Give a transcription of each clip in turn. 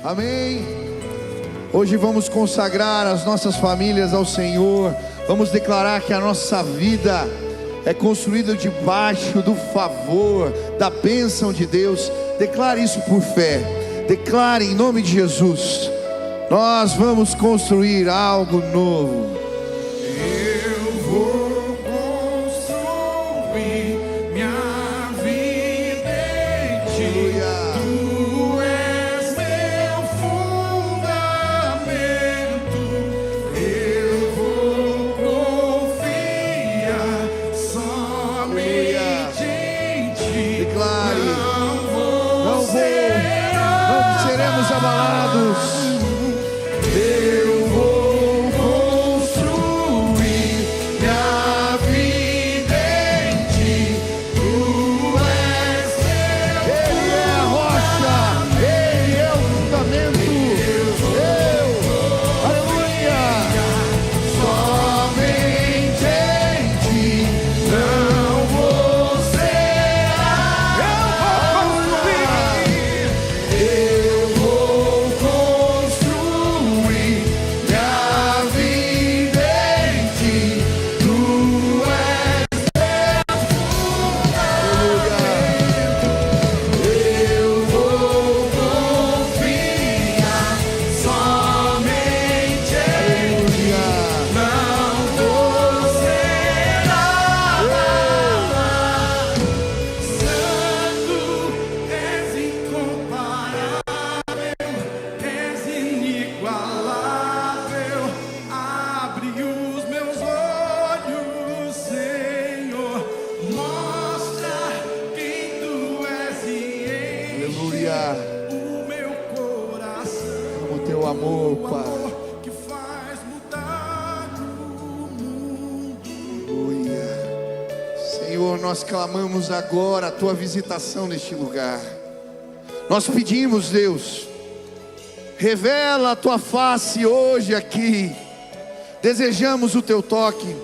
Amém. Hoje vamos consagrar as nossas famílias ao Senhor. Vamos declarar que a nossa vida é construída debaixo do favor, da bênção de Deus. Declare isso por fé. Declare em nome de Jesus. Nós vamos construir algo novo. Eu vou construir minha vida em Ti. Tu és meu fundamento. Eu vou confiar somente em Ti. Declare. Não seremos abalados. Eu vou construir minha vida em Ti. Tu és meu. Ele é a rocha, Ele é o fundamento. Aleluia. Somente em Ti não vou ser abalado. Eu vou construir minha vida em Ti. Tu és meu fundamento. Eu vou confiar somente em Ti. Não vou ser abalado. Santo, és incomparável, és inigualável. Abre os meus olhos, Senhor. Mostra quem Tu és e enche Aleluia. o meu coração. O teu amor, Pai. Que faz mudar o mundo. Aleluia. Senhor, nós clamamos agora a tua visitação neste lugar. Nós pedimos, Deus, revela a tua face hoje aqui. Desejamos o teu toque.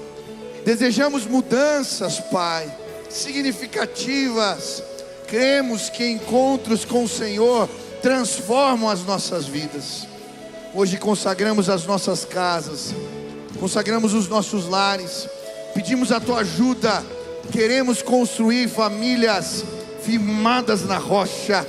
Desejamos mudanças, Pai, significativas. Cremos que encontros com o Senhor transformam as nossas vidas. Hoje consagramos as nossas casas, consagramos os nossos lares, pedimos a tua ajuda. Queremos construir famílias firmadas na rocha.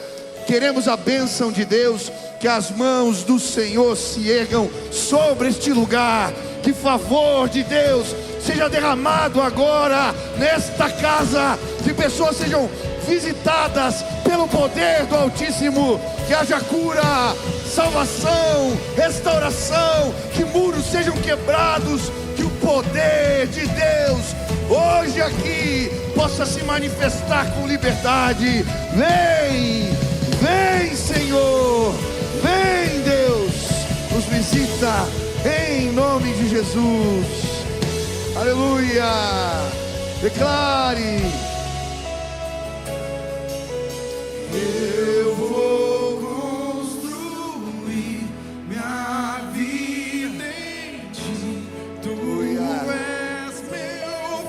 Queremos a bênção de Deus, que as mãos do Senhor se ergam sobre este lugar. Que favor de Deus seja derramado agora nesta casa, que pessoas sejam visitadas pelo poder do Altíssimo. Que haja cura, salvação, restauração, que muros sejam quebrados, que o poder de Deus hoje aqui possa se manifestar com liberdade. Vem, vem, Senhor, vem, Deus, nos visita em nome de Jesus. Aleluia. Declare. Eu vou construir minha vida em Ti. Tu és meu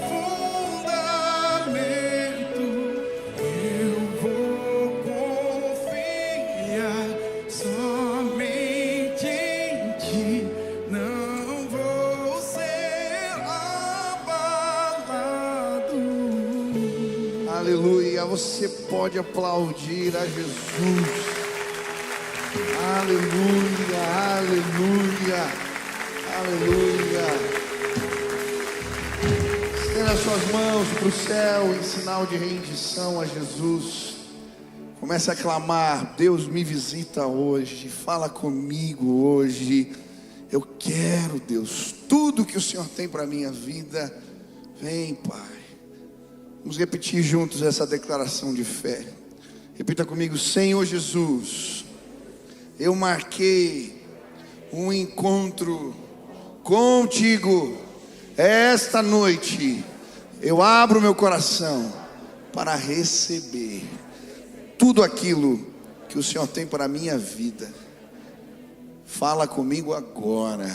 fundamento. Eu vou confiar somente em Ti. Não vou ser abalado. Aleluia. Você pode aplaudir a Jesus. Aleluia, aleluia, aleluia. Estenda suas mãos para o céu em sinal de rendição a Jesus. Comece a clamar: Deus, me visita hoje, fala comigo hoje. Eu quero, Deus, tudo que o Senhor tem para a minha vida. Vem, Pai. Vamos repetir juntos essa declaração de fé. Repita comigo: Senhor Jesus, eu marquei um encontro contigo. Esta noite eu abro meu coração para receber tudo aquilo que o Senhor tem para a minha vida. Fala comigo agora,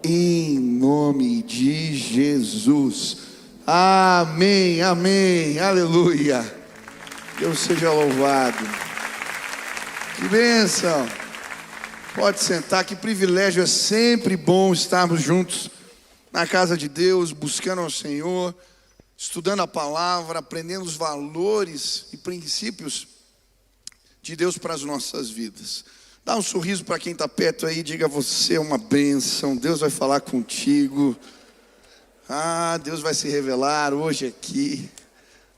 em nome de Jesus. Amém, amém, aleluia. Deus seja louvado. Que bênção. Pode sentar, que privilégio, é sempre bom estarmos juntos na casa de Deus, buscando ao Senhor, estudando a palavra, aprendendo os valores e princípios de Deus para as nossas vidas. Dá um sorriso para quem está perto aí, diga: você é uma bênção, Deus vai falar contigo. Deus vai se revelar hoje aqui.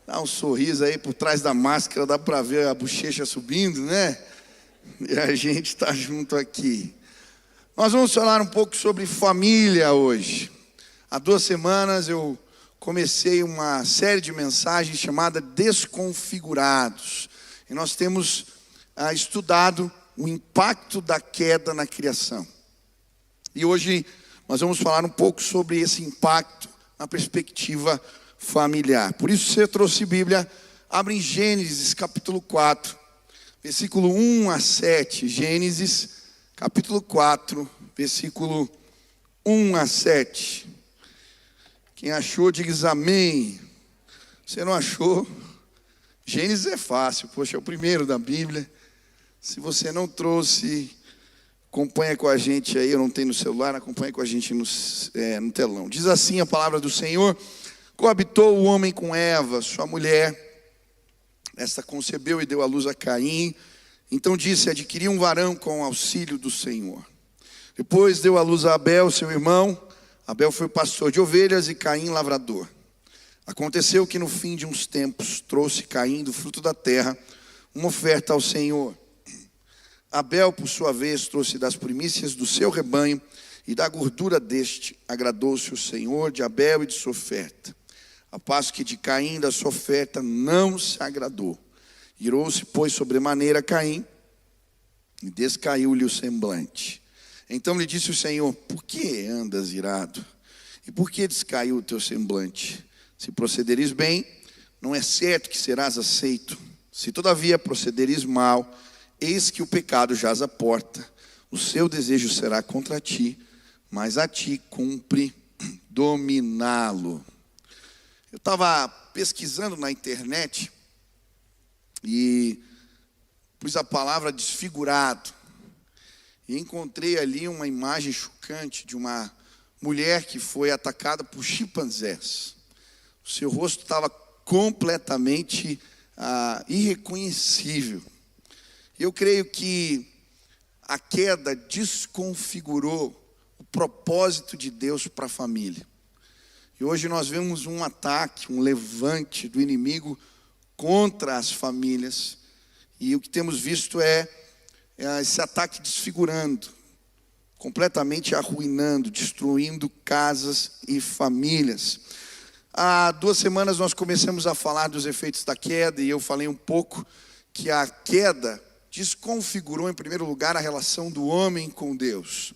Dá um sorriso aí, por trás da máscara dá para ver a bochecha subindo, né? E a gente está junto aqui. Nós vamos falar um pouco sobre família hoje. Há 2 semanas eu comecei uma série de mensagens chamada Desconfigurados. E nós temos estudado o impacto da queda na criação. E hoje nós vamos falar um pouco sobre esse impacto na perspectiva familiar. Por isso, se você trouxe Bíblia, abre em Gênesis capítulo 4. Versículo 1 a 7, Gênesis, capítulo 4, versículo 1 a 7. Quem achou, diz amém. Você não achou? Gênesis é fácil, poxa, é o primeiro da Bíblia. Se você não trouxe, acompanha com a gente aí, eu não tenho no celular, acompanha com a gente no telão. Diz assim a palavra do Senhor: coabitou o homem com Eva, sua mulher. Esta concebeu e deu à luz a Caim. Então disse: adquiri um varão com o auxílio do Senhor. Depois deu à luz a Abel, seu irmão. Abel foi pastor de ovelhas e Caim lavrador. Aconteceu que no fim de uns tempos trouxe Caim do fruto da terra uma oferta ao Senhor. Abel, por sua vez, trouxe das primícias do seu rebanho, e da gordura deste agradou-se o Senhor de Abel e de sua oferta. A passo que de Caim da sua oferta não se agradou. Irou-se, pois, sobremaneira Caim, e descaiu-lhe o semblante. Então lhe disse o Senhor: por que andas irado? E por que descaiu o teu semblante? Se procederes bem, não é certo que serás aceito. Se todavia procederes mal, eis que o pecado jaz à porta. O seu desejo será contra ti, mas a ti cumpre dominá-lo. Eu estava pesquisando na internet e pus a palavra desfigurado. E encontrei ali uma imagem chocante de uma mulher que foi atacada por chimpanzés. O seu rosto estava completamente irreconhecível. Eu creio que a queda desconfigurou o propósito de Deus para a família. E hoje nós vemos um ataque, um levante do inimigo contra as famílias. E o que temos visto é esse ataque desfigurando, completamente arruinando, destruindo casas e famílias. Há 2 semanas nós começamos a falar dos efeitos da queda, e eu falei um pouco que a queda desconfigurou, em primeiro lugar, a relação do homem com Deus.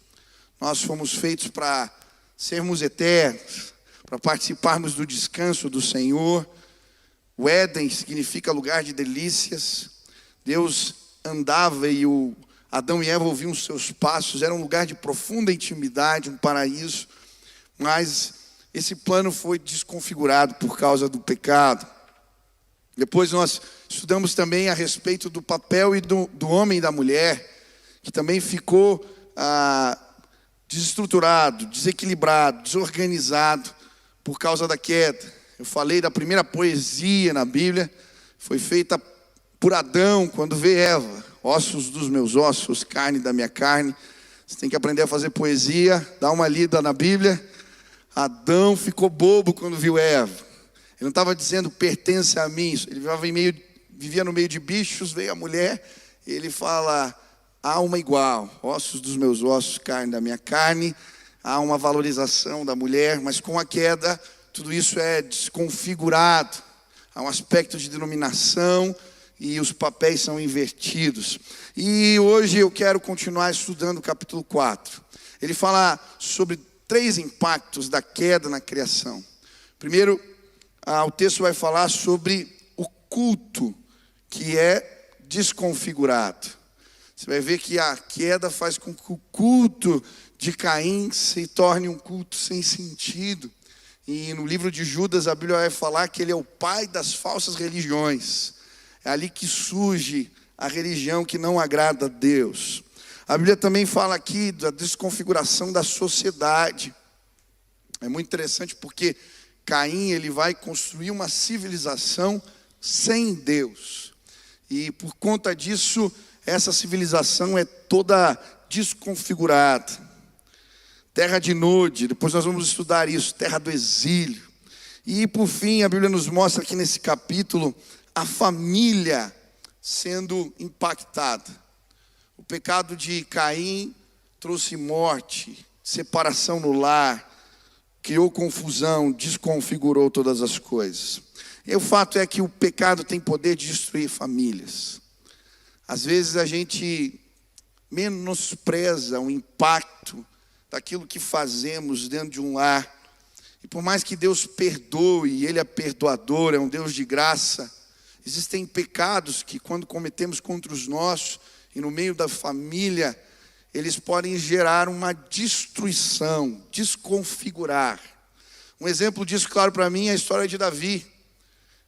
Nós fomos feitos para sermos eternos, para participarmos do descanso do Senhor. O Éden significa lugar de delícias. Deus andava e Adão e Eva ouviam os seus passos. Era um lugar de profunda intimidade, um paraíso. Mas esse plano foi desconfigurado por causa do pecado. Depois nós estudamos também a respeito do papel do homem e da mulher, que também ficou desestruturado, desequilibrado, desorganizado por causa da queda. Eu falei da primeira poesia na Bíblia, foi feita por Adão quando vê Eva: ossos dos meus ossos, carne da minha carne. Você tem que aprender a fazer poesia, dá uma lida na Bíblia. Adão ficou bobo quando viu Eva. Ele não estava dizendo pertence a mim, ele vivia no meio de bichos. Veio a mulher, e ele fala: alma igual, ossos dos meus ossos, carne da minha carne. Há uma valorização da mulher, mas com a queda, tudo isso é desconfigurado. Há um aspecto de denominação e os papéis são invertidos. E hoje eu quero continuar estudando o capítulo 4. Ele fala sobre 3 impactos da queda na criação. Primeiro, o texto vai falar sobre o culto que é desconfigurado. Você vai ver que a queda faz com que o culto de Caim se torne um culto sem sentido. E no livro de Judas a Bíblia vai falar que ele é o pai das falsas religiões. É ali que surge a religião que não agrada a Deus. A Bíblia também fala aqui da desconfiguração da sociedade. É muito interessante porque Caim, ele vai construir uma civilização sem Deus. E por conta disso, essa civilização é toda desconfigurada. Terra de Nod, depois nós vamos estudar isso, terra do exílio. E por fim, a Bíblia nos mostra aqui nesse capítulo a família sendo impactada. O pecado de Caim trouxe morte, separação no lar, criou confusão, desconfigurou todas as coisas. E o fato é que o pecado tem poder de destruir famílias. Às vezes a gente menospreza o impacto daquilo que fazemos dentro de um lar. E por mais que Deus perdoe, Ele é perdoador, é um Deus de graça, existem pecados que quando cometemos contra os nossos e no meio da família, eles podem gerar uma destruição, desconfigurar. Um exemplo disso, claro, para mim é a história de Davi.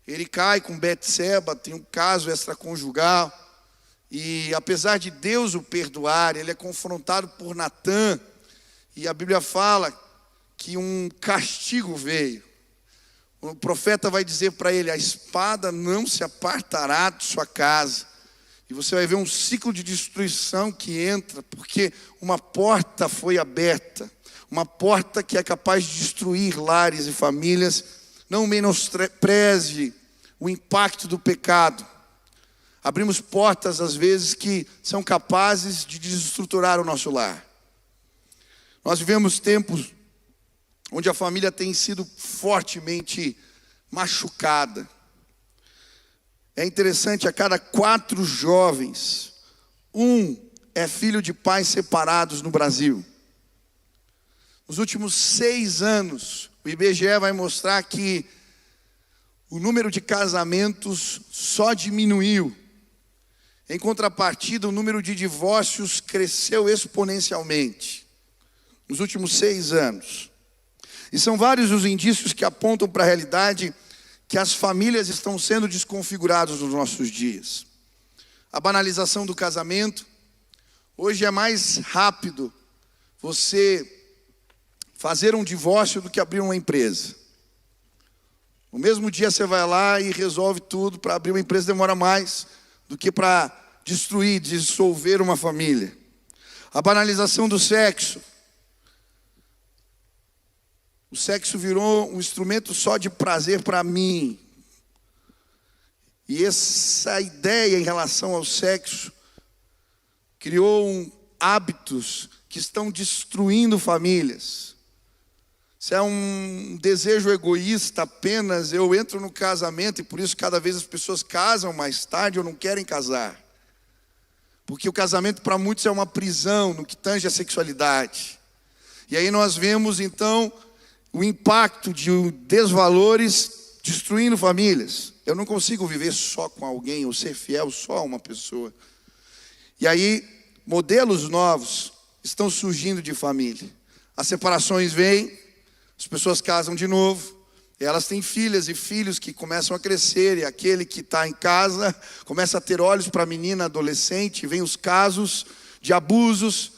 Ele cai com Betseba, tem um caso extraconjugal, e apesar de Deus o perdoar, ele é confrontado por Natã, e a Bíblia fala que um castigo veio. O profeta vai dizer para ele: a espada não se apartará de sua casa. E você vai ver um ciclo de destruição que entra, porque uma porta foi aberta. Uma porta que é capaz de destruir lares e famílias. Não menospreze o impacto do pecado. Abrimos portas, às vezes, que são capazes de desestruturar o nosso lar. Nós vivemos tempos onde a família tem sido fortemente machucada. É interessante, a cada 4 jovens, 1 é filho de pais separados no Brasil. Nos últimos 6 anos, o IBGE vai mostrar que o número de casamentos só diminuiu. Em contrapartida, o número de divórcios cresceu exponencialmente nos últimos 6 anos. E são vários os indícios que apontam para a realidade que as famílias estão sendo desconfiguradas nos nossos dias. A banalização do casamento. Hoje é mais rápido você fazer um divórcio do que abrir uma empresa. No mesmo dia você vai lá e resolve tudo. Para abrir uma empresa demora mais do que para destruir, dissolver uma família. A banalização do sexo. O sexo virou um instrumento só de prazer para mim. E essa ideia em relação ao sexo criou hábitos que estão destruindo famílias. Se é um desejo egoísta apenas, eu entro no casamento e por isso cada vez as pessoas casam mais tarde ou não querem casar. Porque o casamento para muitos é uma prisão no que tange a sexualidade. E aí nós vemos então o impacto de desvalores destruindo famílias. Eu não consigo viver só com alguém ou ser fiel só a uma pessoa. E aí, modelos novos estão surgindo de família. As separações vêm, as pessoas casam de novo, e elas têm filhas e filhos que começam a crescer, e aquele que está em casa começa a ter olhos para a menina adolescente, vem os casos de abusos,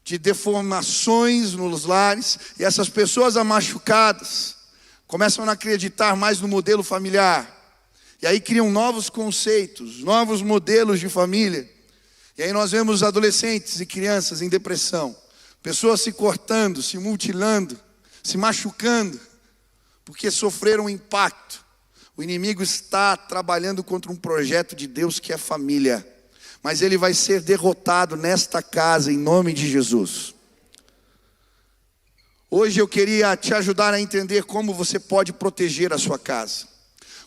de deformações nos lares, e essas pessoas machucadas começam a não acreditar mais no modelo familiar, e aí criam novos conceitos, novos modelos de família, e aí nós vemos adolescentes e crianças em depressão, pessoas se cortando, se mutilando, se machucando, porque sofreram um impacto. O inimigo está trabalhando contra um projeto de Deus que é família. Mas ele vai ser derrotado nesta casa, em nome de Jesus. Hoje eu queria te ajudar a entender como você pode proteger a sua casa.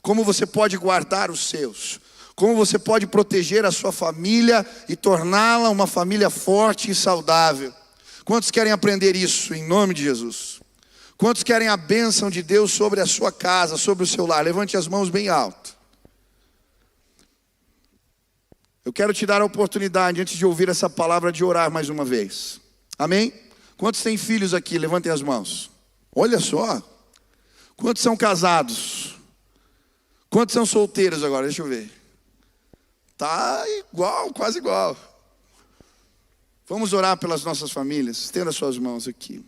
Como você pode guardar os seus. Como você pode proteger a sua família e torná-la uma família forte e saudável. Quantos querem aprender isso em nome de Jesus? Quantos querem a bênção de Deus sobre a sua casa, sobre o seu lar? Levante as mãos bem alto. Eu quero te dar a oportunidade, antes de ouvir essa palavra, de orar mais uma vez. Amém? Quantos têm filhos aqui? Levantem as mãos. Olha só. Quantos são casados? Quantos são solteiros agora? Deixa eu ver. Tá igual, quase igual. Vamos orar pelas nossas famílias. Estenda suas mãos aqui.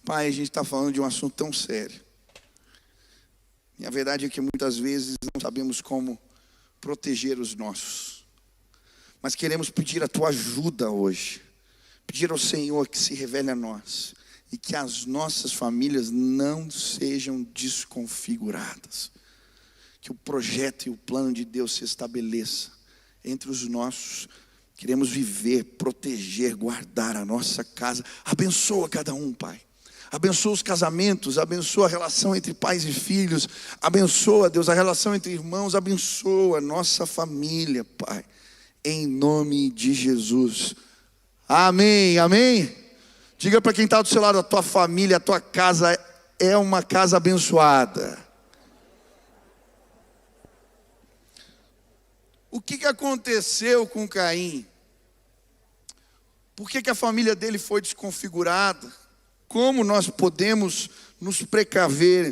Pai, a gente está falando de um assunto tão sério. E a verdade é que muitas vezes não sabemos como proteger os nossos. Mas queremos pedir a tua ajuda hoje. Pedir ao Senhor que se revele a nós. E que as nossas famílias não sejam desconfiguradas. Que o projeto e o plano de Deus se estabeleça entre os nossos. Queremos viver, proteger, guardar a nossa casa. Abençoa cada um, Pai. Abençoa os casamentos, abençoa a relação entre pais e filhos. Abençoa, Deus, a relação entre irmãos. Abençoa a nossa família, Pai. Em nome de Jesus. Amém, amém. Diga para quem está do seu lado, a tua família, a tua casa é uma casa abençoada. O que aconteceu com Caim? Por que a família dele foi desconfigurada? Como nós podemos nos precaver?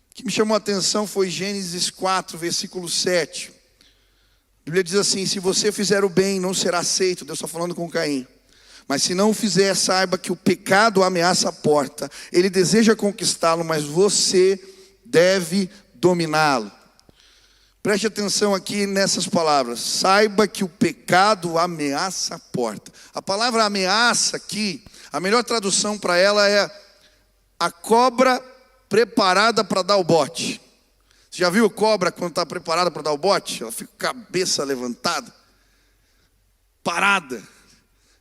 O que me chamou a atenção foi Gênesis 4, versículo 7. A Bíblia diz assim: se você fizer o bem, não será aceito. Deus está falando com Caim. Mas se não o fizer, saiba que o pecado ameaça a porta. Ele deseja conquistá-lo, mas você deve dominá-lo. Preste atenção aqui nessas palavras. Saiba que o pecado ameaça a porta. A palavra ameaça aqui, a melhor tradução para ela é a cobra preparada para dar o bote. Você já viu cobra quando está preparada para dar o bote? Ela fica com a cabeça levantada, parada.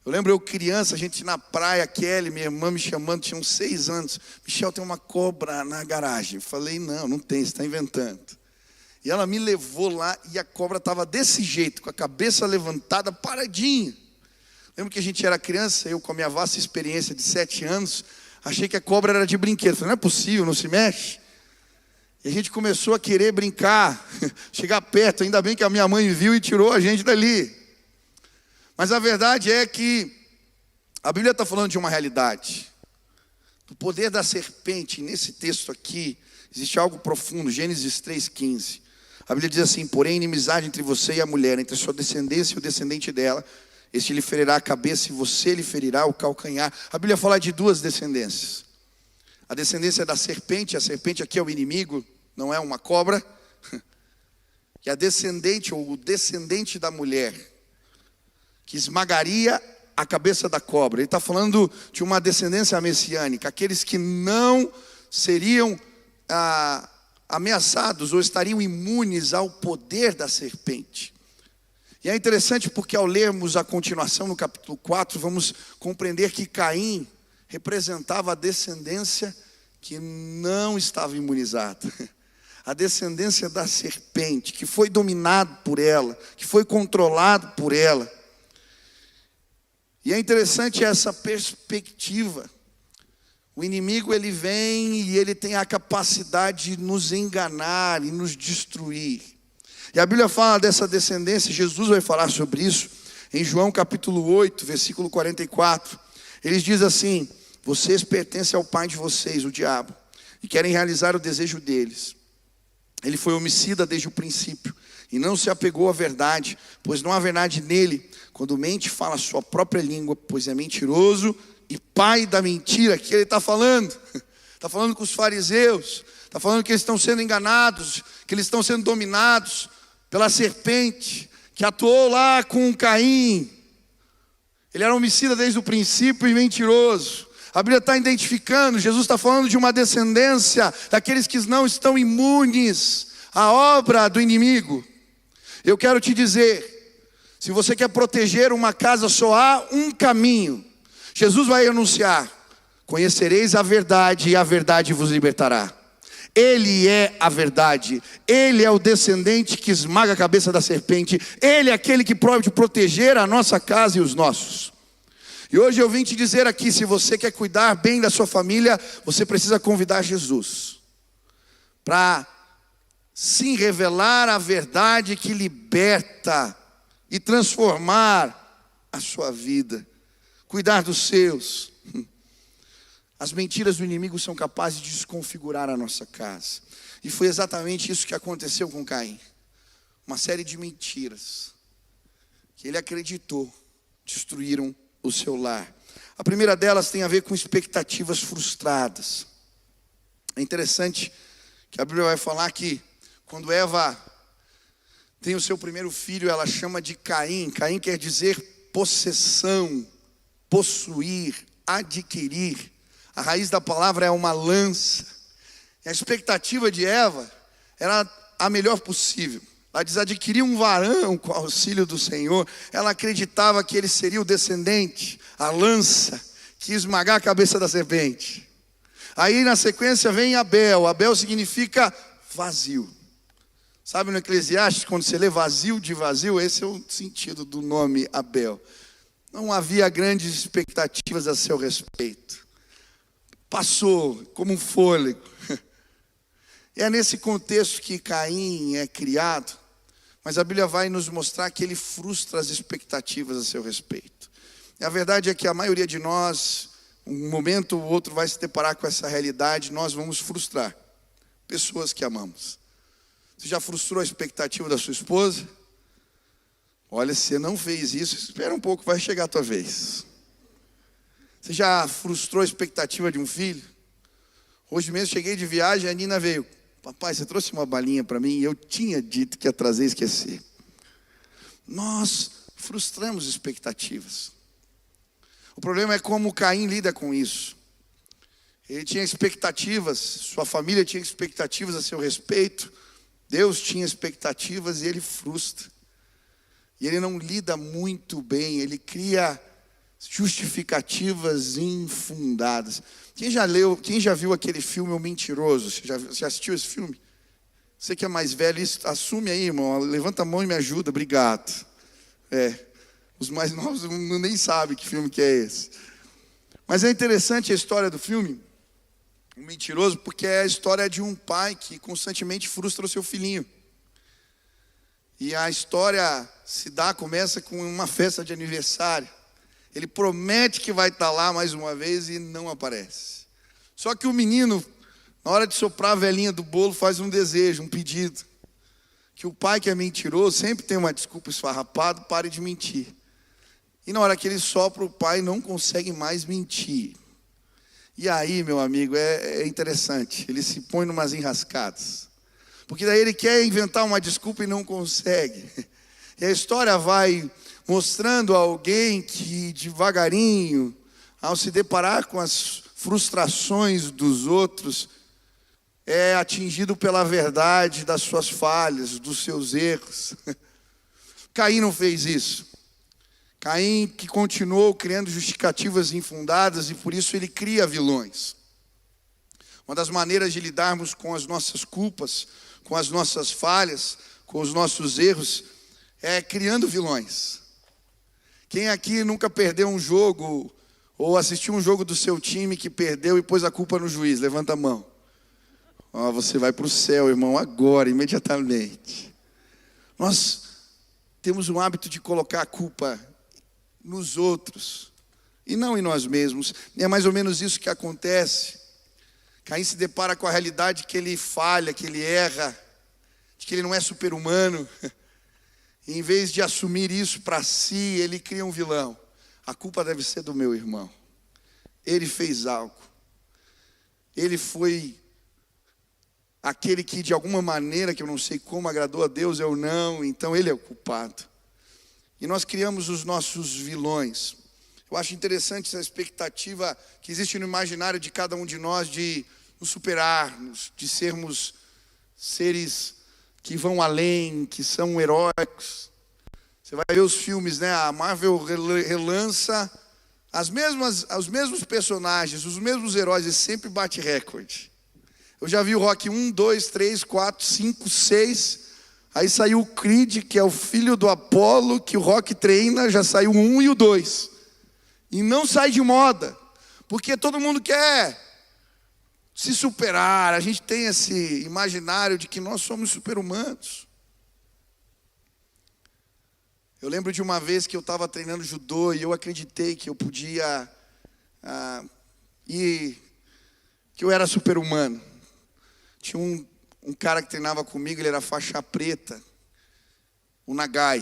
Eu lembro eu criança, a gente na praia, Kelly, minha irmã me chamando, tinha uns 6 anos. Michel, tem uma cobra na garagem. Eu falei, não tem, você está inventando. E ela me levou lá e a cobra estava desse jeito, com a cabeça levantada, paradinha. Lembro que a gente era criança, eu com a minha vasta experiência de 7 anos, achei que a cobra era de brinquedo. Falei, não é possível, não se mexe. E a gente começou a querer brincar, chegar perto. Ainda bem que a minha mãe viu e tirou a gente dali. Mas a verdade é que a Bíblia está falando de uma realidade. Do poder da serpente, nesse texto aqui, existe algo profundo. Gênesis 3,15. A Bíblia diz assim: porém, inimizade entre você e a mulher, entre a sua descendência e o descendente dela. Este lhe ferirá a cabeça e você lhe ferirá o calcanhar. A Bíblia fala de 2 descendências. A descendência da serpente, a serpente aqui é o inimigo, não é uma cobra. E a descendente ou o descendente da mulher, que esmagaria a cabeça da cobra. Ele está falando de uma descendência messiânica, aqueles que não seriam ameaçados ou estariam imunes ao poder da serpente. E é interessante porque ao lermos a continuação no capítulo 4, vamos compreender que Caim representava a descendência que não estava imunizada. A descendência da serpente, que foi dominado por ela, que foi controlado por ela. E é interessante essa perspectiva. O inimigo, ele vem e ele tem a capacidade de nos enganar e nos destruir. E a Bíblia fala dessa descendência, Jesus vai falar sobre isso em João capítulo 8, versículo 44. Ele diz assim: vocês pertencem ao pai de vocês, o diabo, e querem realizar o desejo deles. Ele foi homicida desde o princípio e não se apegou à verdade, pois não há verdade nele. Quando mente, fala a sua própria língua, pois é mentiroso e pai da mentira. Que ele está falando com os fariseus, está falando que eles estão sendo enganados, que eles estão sendo dominados pela serpente, que atuou lá com Caim. Ele era homicida desde o princípio e mentiroso. A Bíblia está identificando, Jesus está falando de uma descendência daqueles que não estão imunes à obra do inimigo. Eu quero te dizer, se você quer proteger uma casa, só há um caminho. Jesus vai anunciar: conhecereis a verdade e a verdade vos libertará. Ele é a verdade, Ele é o descendente que esmaga a cabeça da serpente, Ele é aquele que pode proteger a nossa casa e os nossos. E hoje eu vim te dizer aqui, se você quer cuidar bem da sua família, você precisa convidar Jesus para sim revelar a verdade que liberta e transformar a sua vida, cuidar dos seus. As mentiras do inimigo são capazes de desconfigurar a nossa casa. E foi exatamente isso que aconteceu com Caim. Uma série de mentiras que ele acreditou. destruíram o seu lar. A primeira delas tem a ver com expectativas frustradas. É interessante que a Bíblia vai falar que quando Eva tem o seu primeiro filho, ela chama de Caim. Caim quer dizer possessão, possuir, adquirir. A raiz da palavra é uma lança. E a expectativa de Eva era a melhor possível. Ela diz: adquirir um varão com o auxílio do Senhor. Ela acreditava que ele seria o descendente, a lança que ia esmagar a cabeça da serpente. Aí na sequência vem Abel. Abel significa vazio. Sabe, no Eclesiastes, quando você lê vazio de vazio, esse é o sentido do nome Abel. Não havia grandes expectativas a seu respeito. Passou como um fôlego. E é nesse contexto que Caim é criado, mas a Bíblia vai nos mostrar que ele frustra as expectativas a seu respeito. E a verdade é que a maioria de nós, um momento ou outro, vai se deparar com essa realidade. Nós vamos frustrar pessoas que amamos. Você já frustrou a expectativa da sua esposa? Olha, se você não fez isso, espera um pouco, vai chegar a tua vez. Você já frustrou a expectativa de um filho? Hoje mesmo cheguei de viagem, a Nina veio: papai, você trouxe uma balinha para mim? Eu tinha dito que ia trazer e esquecer. Nós frustramos expectativas. O problema é como Caim lida com isso. Ele tinha expectativas, sua família tinha expectativas a seu respeito, Deus tinha expectativas e ele frustra. E ele não lida muito bem, ele cria justificativas infundadas. Quem já viu aquele filme O Mentiroso? Você já assistiu esse filme? Você que é mais velho, assume aí, irmão. Levanta a mão e me ajuda, obrigado. Os mais novos nem sabem que filme que é esse. Mas é interessante a história do filme, O Mentiroso, porque é a história de um pai que constantemente frustra o seu filhinho. E a história começa com uma festa de aniversário. Ele promete que vai estar lá mais uma vez e não aparece. Só que o menino, na hora de soprar a velhinha do bolo, faz um desejo, um pedido. Que o pai, que é mentiroso, sempre tem uma desculpa esfarrapada, pare de mentir. E na hora que ele sopra, o pai não consegue mais mentir. E aí, meu amigo, é interessante. Ele se põe numas enrascadas. Porque daí ele quer inventar uma desculpa e não consegue. E a história vai mostrando a alguém que devagarinho, ao se deparar com as frustrações dos outros, é atingido pela verdade das suas falhas, dos seus erros. Caim não fez isso. Caim que continuou criando justificativas infundadas e por isso ele cria vilões. Uma das maneiras de lidarmos com as nossas culpas, com as nossas falhas, com os nossos erros, é criando vilões. Quem aqui nunca perdeu um jogo ou assistiu um jogo do seu time que perdeu e pôs a culpa no juiz? Levanta a mão. Você vai para o céu, irmão, agora, imediatamente. Nós temos o hábito de colocar a culpa nos outros e não em nós mesmos. E é mais ou menos isso que acontece. Caim se depara com a realidade que ele falha, que ele erra, de que ele não é super-humano. E em vez de assumir isso para si, ele cria um vilão. A culpa deve ser do meu irmão. Ele fez algo. Ele foi aquele que de alguma maneira, que eu não sei como, agradou a Deus, eu não, então ele é o culpado. E nós criamos os nossos vilões. Eu acho interessante essa expectativa que existe no imaginário de cada um de nós de nos superarmos, de sermos seres que vão além, que são heróicos. Você vai ver os filmes, né? A Marvel relança os mesmos personagens, os mesmos heróis, e sempre bate recorde. Eu já vi o Rock 1, 2, 3, 4, 5, 6. Aí saiu o Creed, que é o filho do Apollo, que o Rock treina, já saiu o 1 e o 2. E não sai de moda, porque todo mundo quer se superar. A gente tem esse imaginário de que nós somos super-humanos. Eu lembro de uma vez que eu estava treinando judô e eu acreditei que eu podia que eu era super-humano. Tinha um cara que treinava comigo, ele era faixa preta, o Nagai.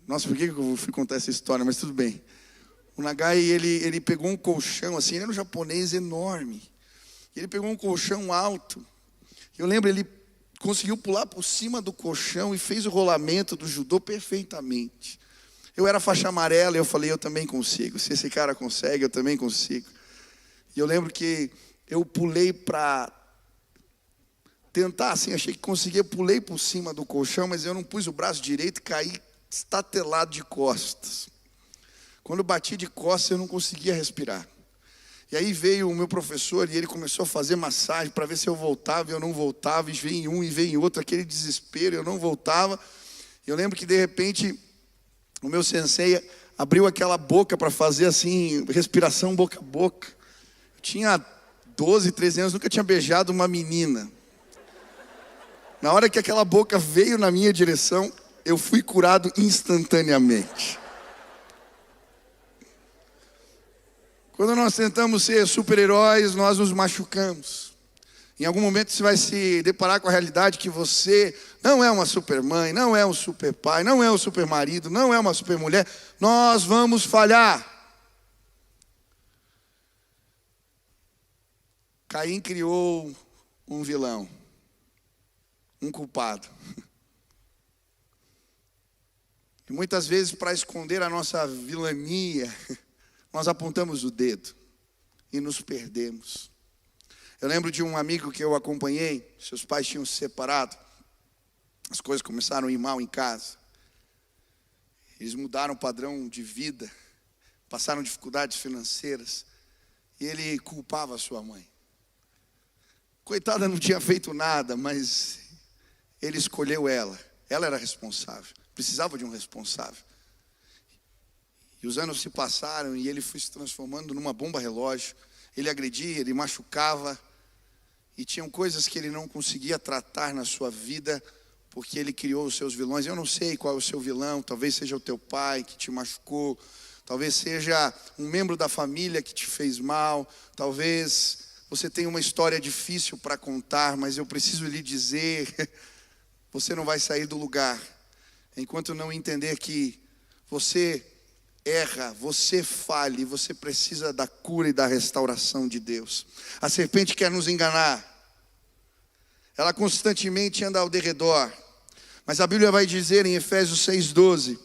O Nossa, por que eu fui contar essa história? Mas tudo bem. O Nagai, ele pegou um colchão assim, ele era um japonês enorme. Ele pegou um colchão alto. Eu lembro, ele conseguiu pular por cima do colchão e fez o rolamento do judô perfeitamente. Eu era faixa amarela e eu falei, eu também consigo. Se esse cara consegue, eu também consigo. E eu lembro que eu pulei para tentar, assim, achei que conseguia, pulei por cima do colchão, mas eu não pus o braço direito e caí estatelado de costas. Quando eu bati de costas, eu não conseguia respirar. E aí veio o meu professor e ele começou a fazer massagem para ver se eu voltava e eu não voltava. E veio um e veio outro, aquele desespero, eu não voltava. Eu lembro que de repente o meu sensei abriu aquela boca para fazer assim, respiração boca a boca. Eu tinha 12, 13 anos, nunca tinha beijado uma menina. Na hora que aquela boca veio na minha direção, eu fui curado instantaneamente. Quando nós tentamos ser super-heróis, nós nos machucamos. Em algum momento você vai se deparar com a realidade que você não é uma super-mãe, não é um super-pai, não é um super-marido, não é uma super-mulher. Nós vamos falhar. Caim criou um vilão, um culpado. E muitas vezes, para esconder a nossa vilania, nós apontamos o dedo e nos perdemos. Eu lembro de um amigo que eu acompanhei, seus pais tinham se separado, as coisas começaram a ir mal em casa. Eles mudaram o padrão de vida, passaram dificuldades financeiras, e ele culpava a sua mãe. Coitada, não tinha feito nada, mas ele escolheu ela. Ela era responsável, precisava de um responsável. E os anos se passaram e ele foi se transformando numa bomba relógio. Ele agredia, ele machucava. E tinham coisas que ele não conseguia tratar na sua vida, porque ele criou os seus vilões. Eu não sei qual é o seu vilão, talvez seja o teu pai que te machucou. Talvez seja um membro da família que te fez mal. Talvez você tenha uma história difícil para contar, mas eu preciso lhe dizer, você não vai sair do lugar enquanto não entender que você erra, você falha, você precisa da cura e da restauração de Deus. A serpente quer nos enganar, ela constantemente anda ao derredor, mas a Bíblia vai dizer em Efésios 6,12: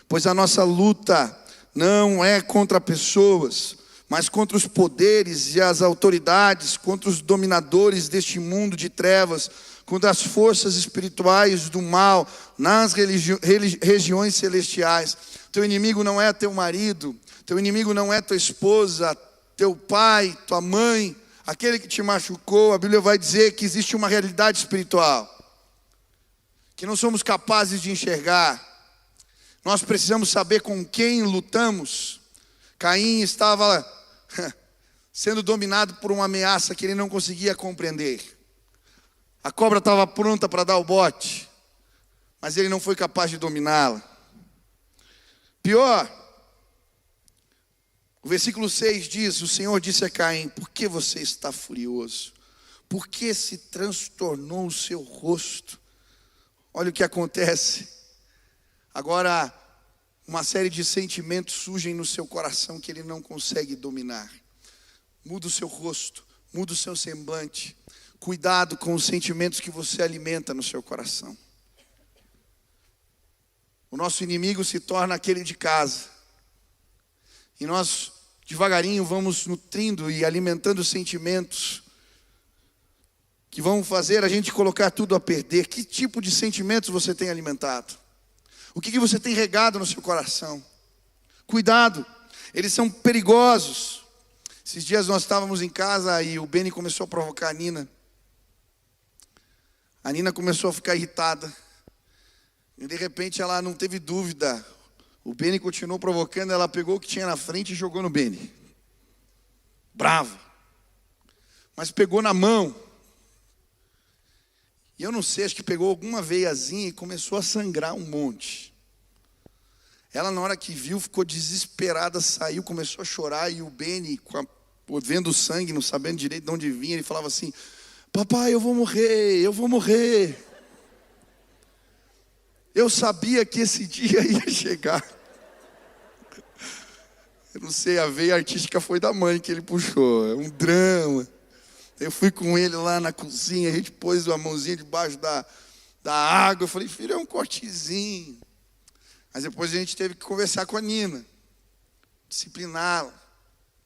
pois a nossa luta não é contra pessoas, mas contra os poderes e as autoridades, contra os dominadores deste mundo de trevas, contra as forças espirituais do mal nas regiões celestiais. Teu inimigo não é teu marido, teu inimigo não é tua esposa, teu pai, tua mãe, aquele que te machucou. A Bíblia vai dizer que existe uma realidade espiritual que não somos capazes de enxergar. Nós precisamos saber com quem lutamos. Caim estava sendo dominado por uma ameaça que ele não conseguia compreender. A cobra estava pronta para dar o bote, mas ele não foi capaz de dominá-la. Pior, o versículo 6 diz: o Senhor disse a Caim, por que você está furioso? Por que se transtornou o seu rosto? Olha o que acontece. Agora, uma série de sentimentos surgem no seu coração que ele não consegue dominar. Muda o seu rosto, muda o seu semblante. Cuidado com os sentimentos que você alimenta no seu coração. O nosso inimigo se torna aquele de casa. E nós, devagarinho, vamos nutrindo e alimentando sentimentos que vão fazer a gente colocar tudo a perder. Que tipo de sentimentos você tem alimentado? O que você tem regado no seu coração? Cuidado, eles são perigosos. Esses dias nós estávamos em casa e o Beni começou a provocar a Nina. A Nina começou a ficar irritada. E de repente ela não teve dúvida. O Beni continuou provocando, ela pegou o que tinha na frente e jogou no Beni. Brava. Mas pegou na mão. E eu não sei, acho que pegou alguma veiazinha e começou a sangrar um monte. Ela, na hora que viu, ficou desesperada, saiu, começou a chorar. E o Beni, vendo o sangue, não sabendo direito de onde vinha, ele falava assim: papai, eu vou morrer, eu vou morrer. Eu sabia que esse dia ia chegar. Eu não sei, a veia artística foi da mãe que ele puxou. É um drama. Eu fui com ele lá na cozinha, a gente pôs a mãozinha debaixo da água. Eu falei, filho, é um cortezinho. Mas depois a gente teve que conversar com a Nina. Discipliná-la.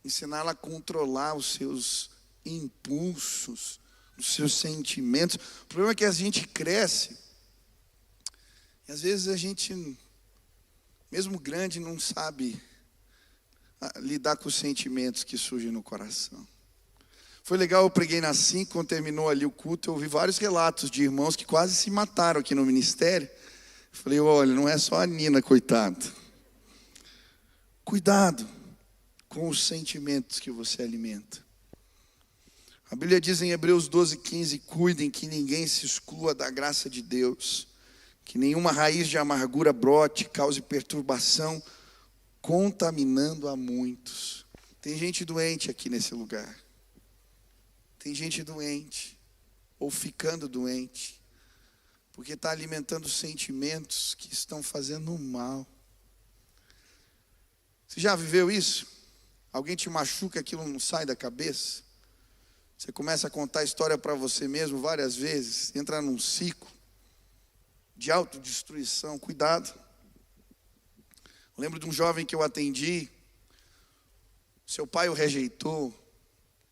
Ensiná-la a controlar os seus impulsos, os seus sentimentos. O problema é que a gente cresce. E às vezes a gente, mesmo grande, não sabe lidar com os sentimentos que surgem no coração. Foi legal, eu preguei na 5, quando terminou ali o culto, eu ouvi vários relatos de irmãos que quase se mataram aqui no ministério. Eu falei, olha, não é só a Nina, coitado. Cuidado com os sentimentos que você alimenta. A Bíblia diz em Hebreus 12:15, cuidem que ninguém se exclua da graça de Deus, que nenhuma raiz de amargura brote, cause perturbação, contaminando a muitos. Tem gente doente aqui nesse lugar. Tem gente doente, ou ficando doente, porque está alimentando sentimentos que estão fazendo mal. Você já viveu isso? Alguém te machuca, aquilo não sai da cabeça? Você começa a contar a história para você mesmo várias vezes, entra num ciclo de autodestruição. Cuidado. Eu lembro de um jovem que eu atendi, seu pai o rejeitou,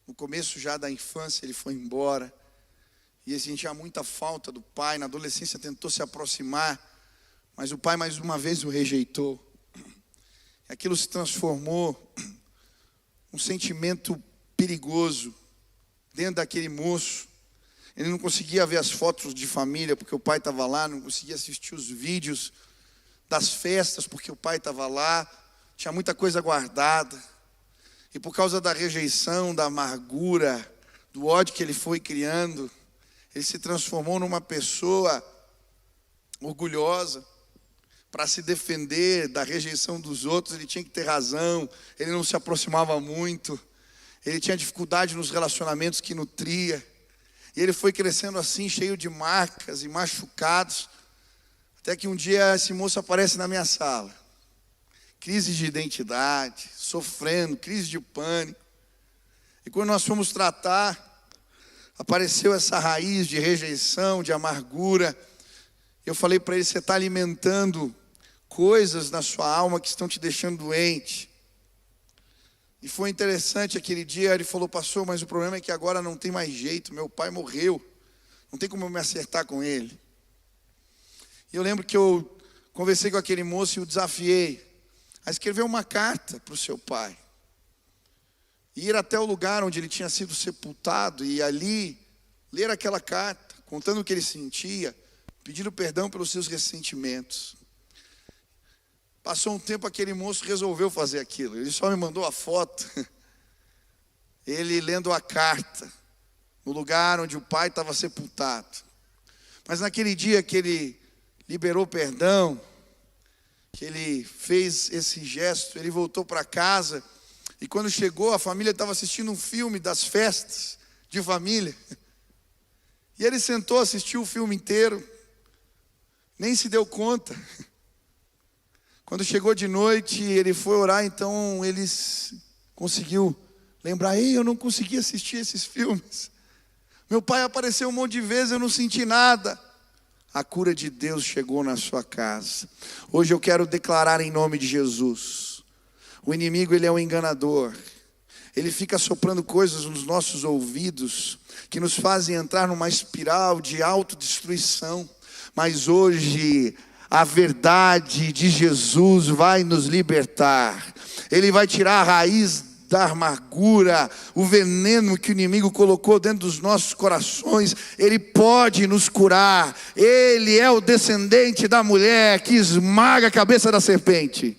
no começo já da infância ele foi embora, e ele sentia muita falta do pai, na adolescência tentou se aproximar, mas o pai mais uma vez o rejeitou. Aquilo se transformou um sentimento perigoso dentro daquele moço. Ele não conseguia ver as fotos de família porque o pai estava lá, não conseguia assistir os vídeos das festas porque o pai estava lá, tinha muita coisa guardada. E por causa da rejeição, da amargura, do ódio que ele foi criando, ele se transformou numa pessoa orgulhosa. Para se defender da rejeição dos outros, ele tinha que ter razão, ele não se aproximava muito, ele tinha dificuldade nos relacionamentos que nutria, e ele foi crescendo assim, cheio de marcas e machucados, até que um dia esse moço aparece na minha sala, crise de identidade, sofrendo, crise de pânico, e quando nós fomos tratar, apareceu essa raiz de rejeição, de amargura. Eu falei para ele, você está alimentando coisas na sua alma que estão te deixando doente. E foi interessante aquele dia, ele falou, pastor, mas o problema é que agora não tem mais jeito, meu pai morreu, não tem como eu me acertar com ele. E eu lembro que eu conversei com aquele moço e o desafiei a escrever uma carta para o seu pai. E ir até o lugar onde ele tinha sido sepultado e ali ler aquela carta, contando o que ele sentia, pedindo perdão pelos seus ressentimentos. Passou um tempo, aquele moço resolveu fazer aquilo. Ele só me mandou a foto. Ele lendo a carta, no lugar onde o pai estava sepultado. Mas naquele dia que ele liberou perdão, que ele fez esse gesto, ele voltou para casa. E quando chegou, a família estava assistindo um filme das festas de família. E ele sentou, assistiu o filme inteiro. Nem se deu conta. Quando chegou de noite, ele foi orar, então ele conseguiu lembrar, ei, eu não consegui assistir esses filmes. Meu pai apareceu um monte de vezes, eu não senti nada. A cura de Deus chegou na sua casa. Hoje eu quero declarar em nome de Jesus. O inimigo, ele é um enganador. Ele fica soprando coisas nos nossos ouvidos que nos fazem entrar numa espiral de autodestruição. Mas hoje a verdade de Jesus vai nos libertar. Ele vai tirar a raiz da amargura, o veneno que o inimigo colocou dentro dos nossos corações. Ele pode nos curar. Ele é o descendente da mulher que esmaga a cabeça da serpente.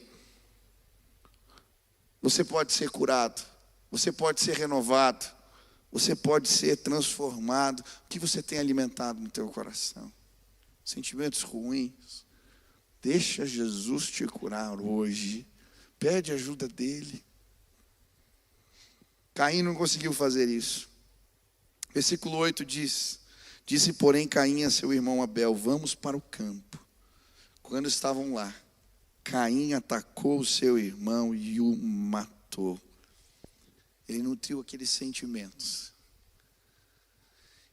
Você pode ser curado. Você pode ser renovado. Você pode ser transformado. O que você tem alimentado no teu coração? Sentimentos ruins. Deixa Jesus te curar hoje. Pede ajuda dele. Caim não conseguiu fazer isso. Versículo 8 diz: disse porém Caim a seu irmão Abel, vamos para o campo. quando estavam lá, Caim atacou o seu irmão e o matou. Ele nutriu aqueles sentimentos.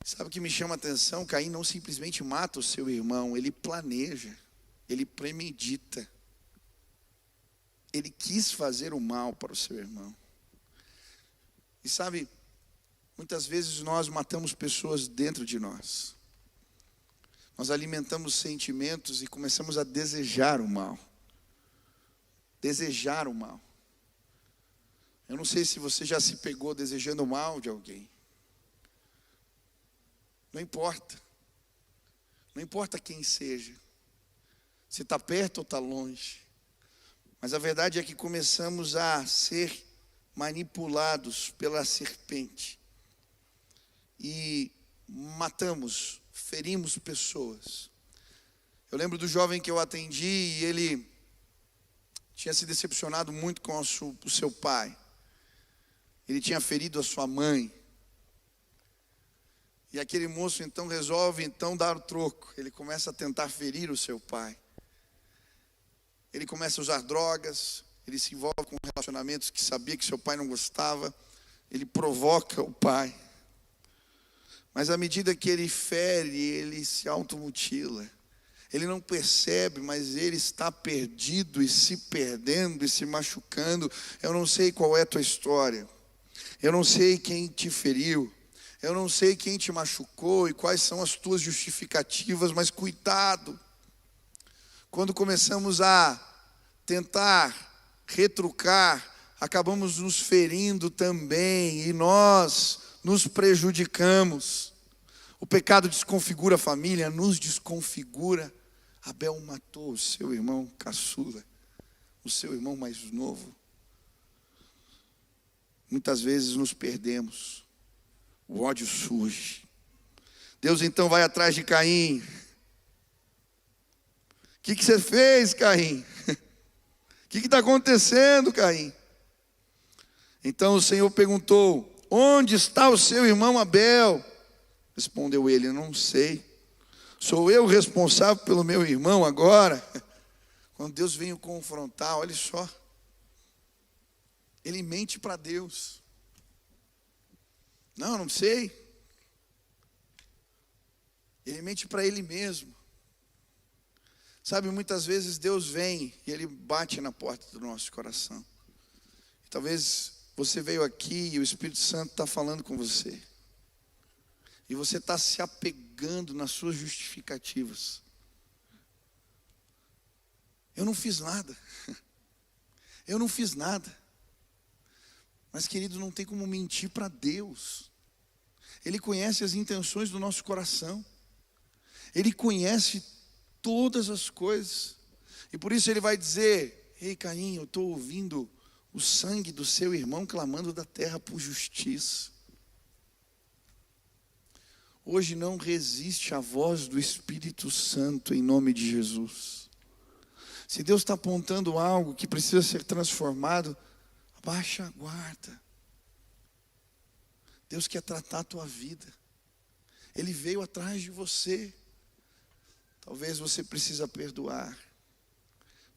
Sabe o que me chama a atenção? Caim não simplesmente mata o seu irmão, ele planeja, ele premedita. Ele quis fazer o mal para o seu irmão. E sabe, muitas vezes nós matamos pessoas dentro de nós. Nós alimentamos sentimentos e começamos a desejar o mal. Desejar o mal. Eu não sei se você já se pegou desejando o mal de alguém. Não importa. Não importa quem seja. Se está perto ou está longe. Mas a verdade é que começamos a ser manipulados pela serpente. E matamos, ferimos pessoas. Eu lembro do jovem que eu atendi e ele tinha se decepcionado muito com o seu pai. Ele tinha ferido a sua mãe. E aquele moço então resolve dar o troco. Ele começa a tentar ferir o seu pai. Ele começa a usar drogas. Ele se envolve com relacionamentos que sabia que seu pai não gostava. Ele provoca o pai. Mas à medida que ele fere, ele se automutila. Ele não percebe, mas ele está perdido e se perdendo e se machucando. Eu não sei qual é a tua história. Eu não sei quem te feriu. Eu não sei quem te machucou e quais são as tuas justificativas, mas cuidado. Quando começamos a tentar retrucar, acabamos nos ferindo também e nós nos prejudicamos. O pecado desconfigura a família, nos desconfigura. Abel matou o seu irmão caçula, o seu irmão mais novo. Muitas vezes nos perdemos. O ódio surge. Deus então vai atrás de Caim. O que você fez, Caim? O que está acontecendo, Caim? Então o Senhor perguntou: onde está o seu irmão Abel? Respondeu ele: não sei. Sou eu responsável pelo meu irmão agora? Quando Deus vem o confrontar, olha só. Ele mente para Deus. Não sei. Ele mente para ele mesmo. Sabe, muitas vezes Deus vem e Ele bate na porta do nosso coração. Talvez você veio aqui e o Espírito Santo está falando com você. E você está se apegando nas suas justificativas. Eu não fiz nada. Eu não fiz nada. Mas, querido, não tem como mentir para Deus. Ele conhece as intenções do nosso coração. Ele conhece todas as coisas. E por isso ele vai dizer: ei, Caim, eu estou ouvindo o sangue do seu irmão clamando da terra por justiça. Hoje não resiste à voz do Espírito Santo em nome de Jesus. Se Deus está apontando algo que precisa ser transformado, abaixa a guarda. Deus quer tratar a tua vida. Ele veio atrás de você. Talvez você precisa perdoar.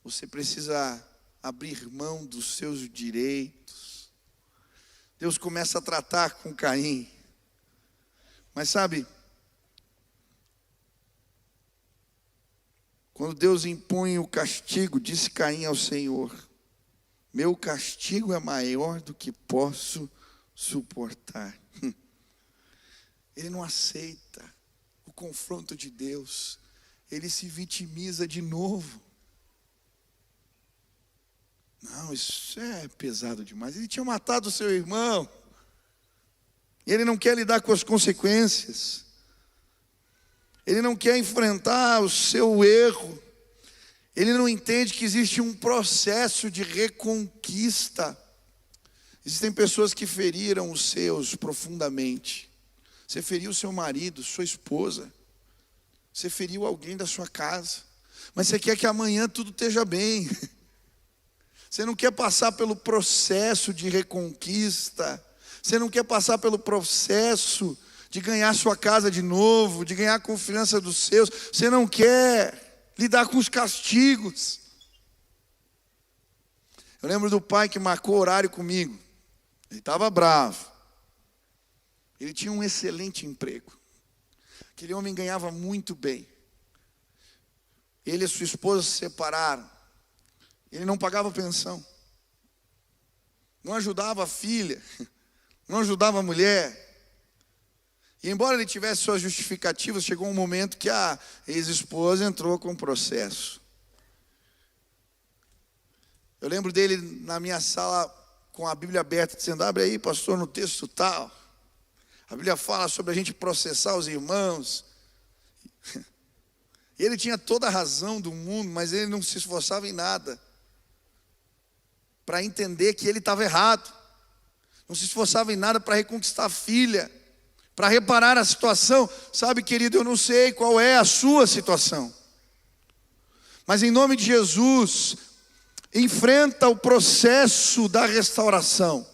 Você precisa abrir mão dos seus direitos. Deus começa a tratar com Caim. Mas sabe, quando Deus impõe o castigo, disse Caim ao Senhor: meu castigo é maior do que posso suportar. Ele não aceita o confronto de Deus. Ele se vitimiza de novo. Não, isso é pesado demais. Ele tinha matado o seu irmão. Ele não quer lidar com as consequências. Ele não quer enfrentar o seu erro. Ele não entende que existe um processo de reconquista. Existem pessoas que feriram os seus profundamente. Você feriu seu marido, sua esposa. Você feriu alguém da sua casa. Mas você quer que amanhã tudo esteja bem. Você não quer passar pelo processo de reconquista. Você não quer passar pelo processo de ganhar sua casa de novo, de ganhar a confiança dos seus. Você não quer lidar com os castigos. Eu lembro do pai que marcou horário comigo. Ele estava bravo. Ele tinha um excelente emprego. Aquele homem ganhava muito bem. Ele e sua esposa se separaram. Ele não pagava pensão. Não ajudava a filha. Não ajudava a mulher. E embora ele tivesse suas justificativas, chegou um momento que a ex-esposa entrou com processo. Eu lembro dele na minha sala com a Bíblia aberta, dizendo: abre aí, pastor, no texto tal. A Bíblia fala sobre a gente processar os irmãos. Ele tinha toda a razão do mundo, mas ele não se esforçava em nada para entender que ele estava errado. Não se esforçava em nada para reconquistar a filha, para reparar a situação. Sabe, querido, eu não sei qual é a sua situação, mas em nome de Jesus, enfrenta o processo da restauração.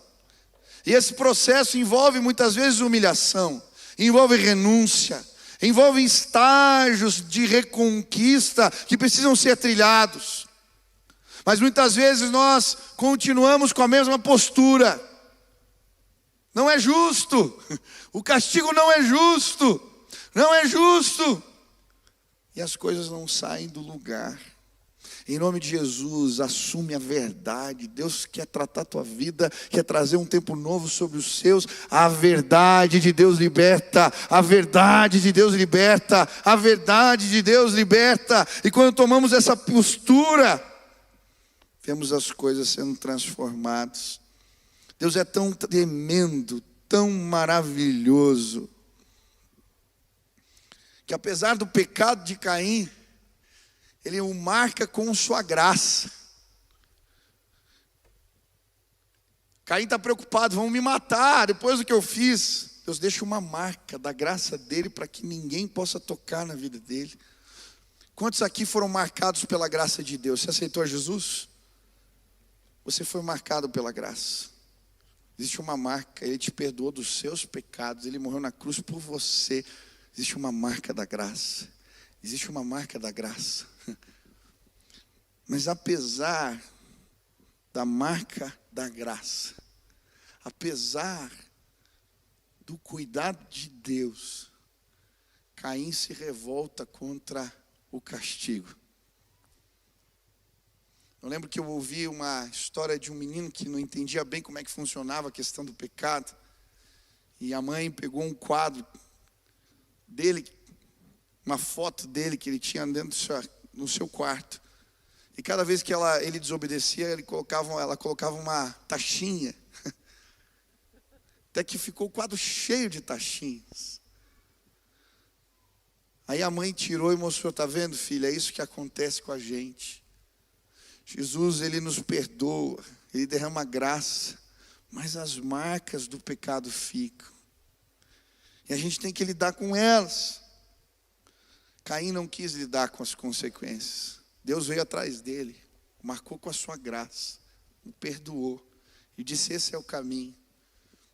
E esse processo envolve muitas vezes humilhação, envolve renúncia, envolve estágios de reconquista que precisam ser trilhados. Mas muitas vezes nós continuamos com a mesma postura. Não é justo, o castigo não é justo, não é justo. E as coisas não saem do lugar. Em nome de Jesus, assume a verdade. Deus quer tratar a tua vida, quer trazer um tempo novo sobre os seus. A verdade de Deus liberta, a verdade de Deus liberta, a verdade de Deus liberta. E quando tomamos essa postura, vemos as coisas sendo transformadas. Deus é tão tremendo, tão maravilhoso, que apesar do pecado de Caim, Ele o marca com sua graça. Caim está preocupado: vão me matar depois do que eu fiz. Deus deixa uma marca da graça dele para que ninguém possa tocar na vida dele. Quantos aqui foram marcados pela graça de Deus? Você aceitou a Jesus? Você foi marcado pela graça. Existe uma marca. Ele te perdoou dos seus pecados. Ele morreu na cruz por você. Existe uma marca da graça. Existe uma marca da graça. Mas apesar da marca da graça, apesar do cuidado de Deus, Caim se revolta contra o castigo. Eu lembro que eu ouvi uma história de um menino que não entendia bem como é que funcionava a questão do pecado. E a mãe pegou um quadro dele, uma foto dele que ele tinha dentro no seu quarto. E cada vez que ele desobedecia, ela colocava uma taxinha. Até que ficou o quadro cheio de taxinhas. Aí a mãe tirou e mostrou: está vendo, filha, é isso que acontece com a gente. Jesus, Ele nos perdoa, Ele derrama graça, mas as marcas do pecado ficam. E a gente tem que lidar com elas. Caim não quis lidar com as consequências. Deus veio atrás dele, marcou com a sua graça, o perdoou e disse: esse é o caminho.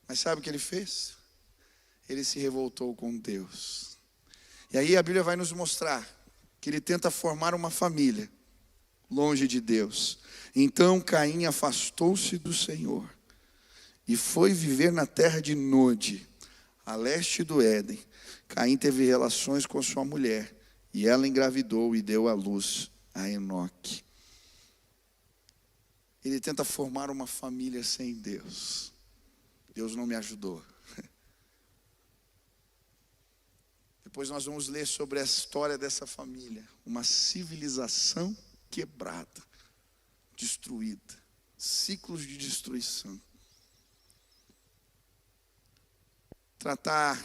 Mas sabe o que ele fez? Ele se revoltou com Deus. E aí a Bíblia vai nos mostrar que ele tenta formar uma família longe de Deus. Então Caim afastou-se do Senhor e foi viver na terra de Nod, a leste do Éden. Caim teve relações com sua mulher e ela engravidou e deu à luz a Enoque. Ele tenta formar uma família sem Deus. Deus não me ajudou. Depois nós vamos ler sobre a história dessa família. Uma civilização quebrada, destruída, ciclos de destruição. Tratar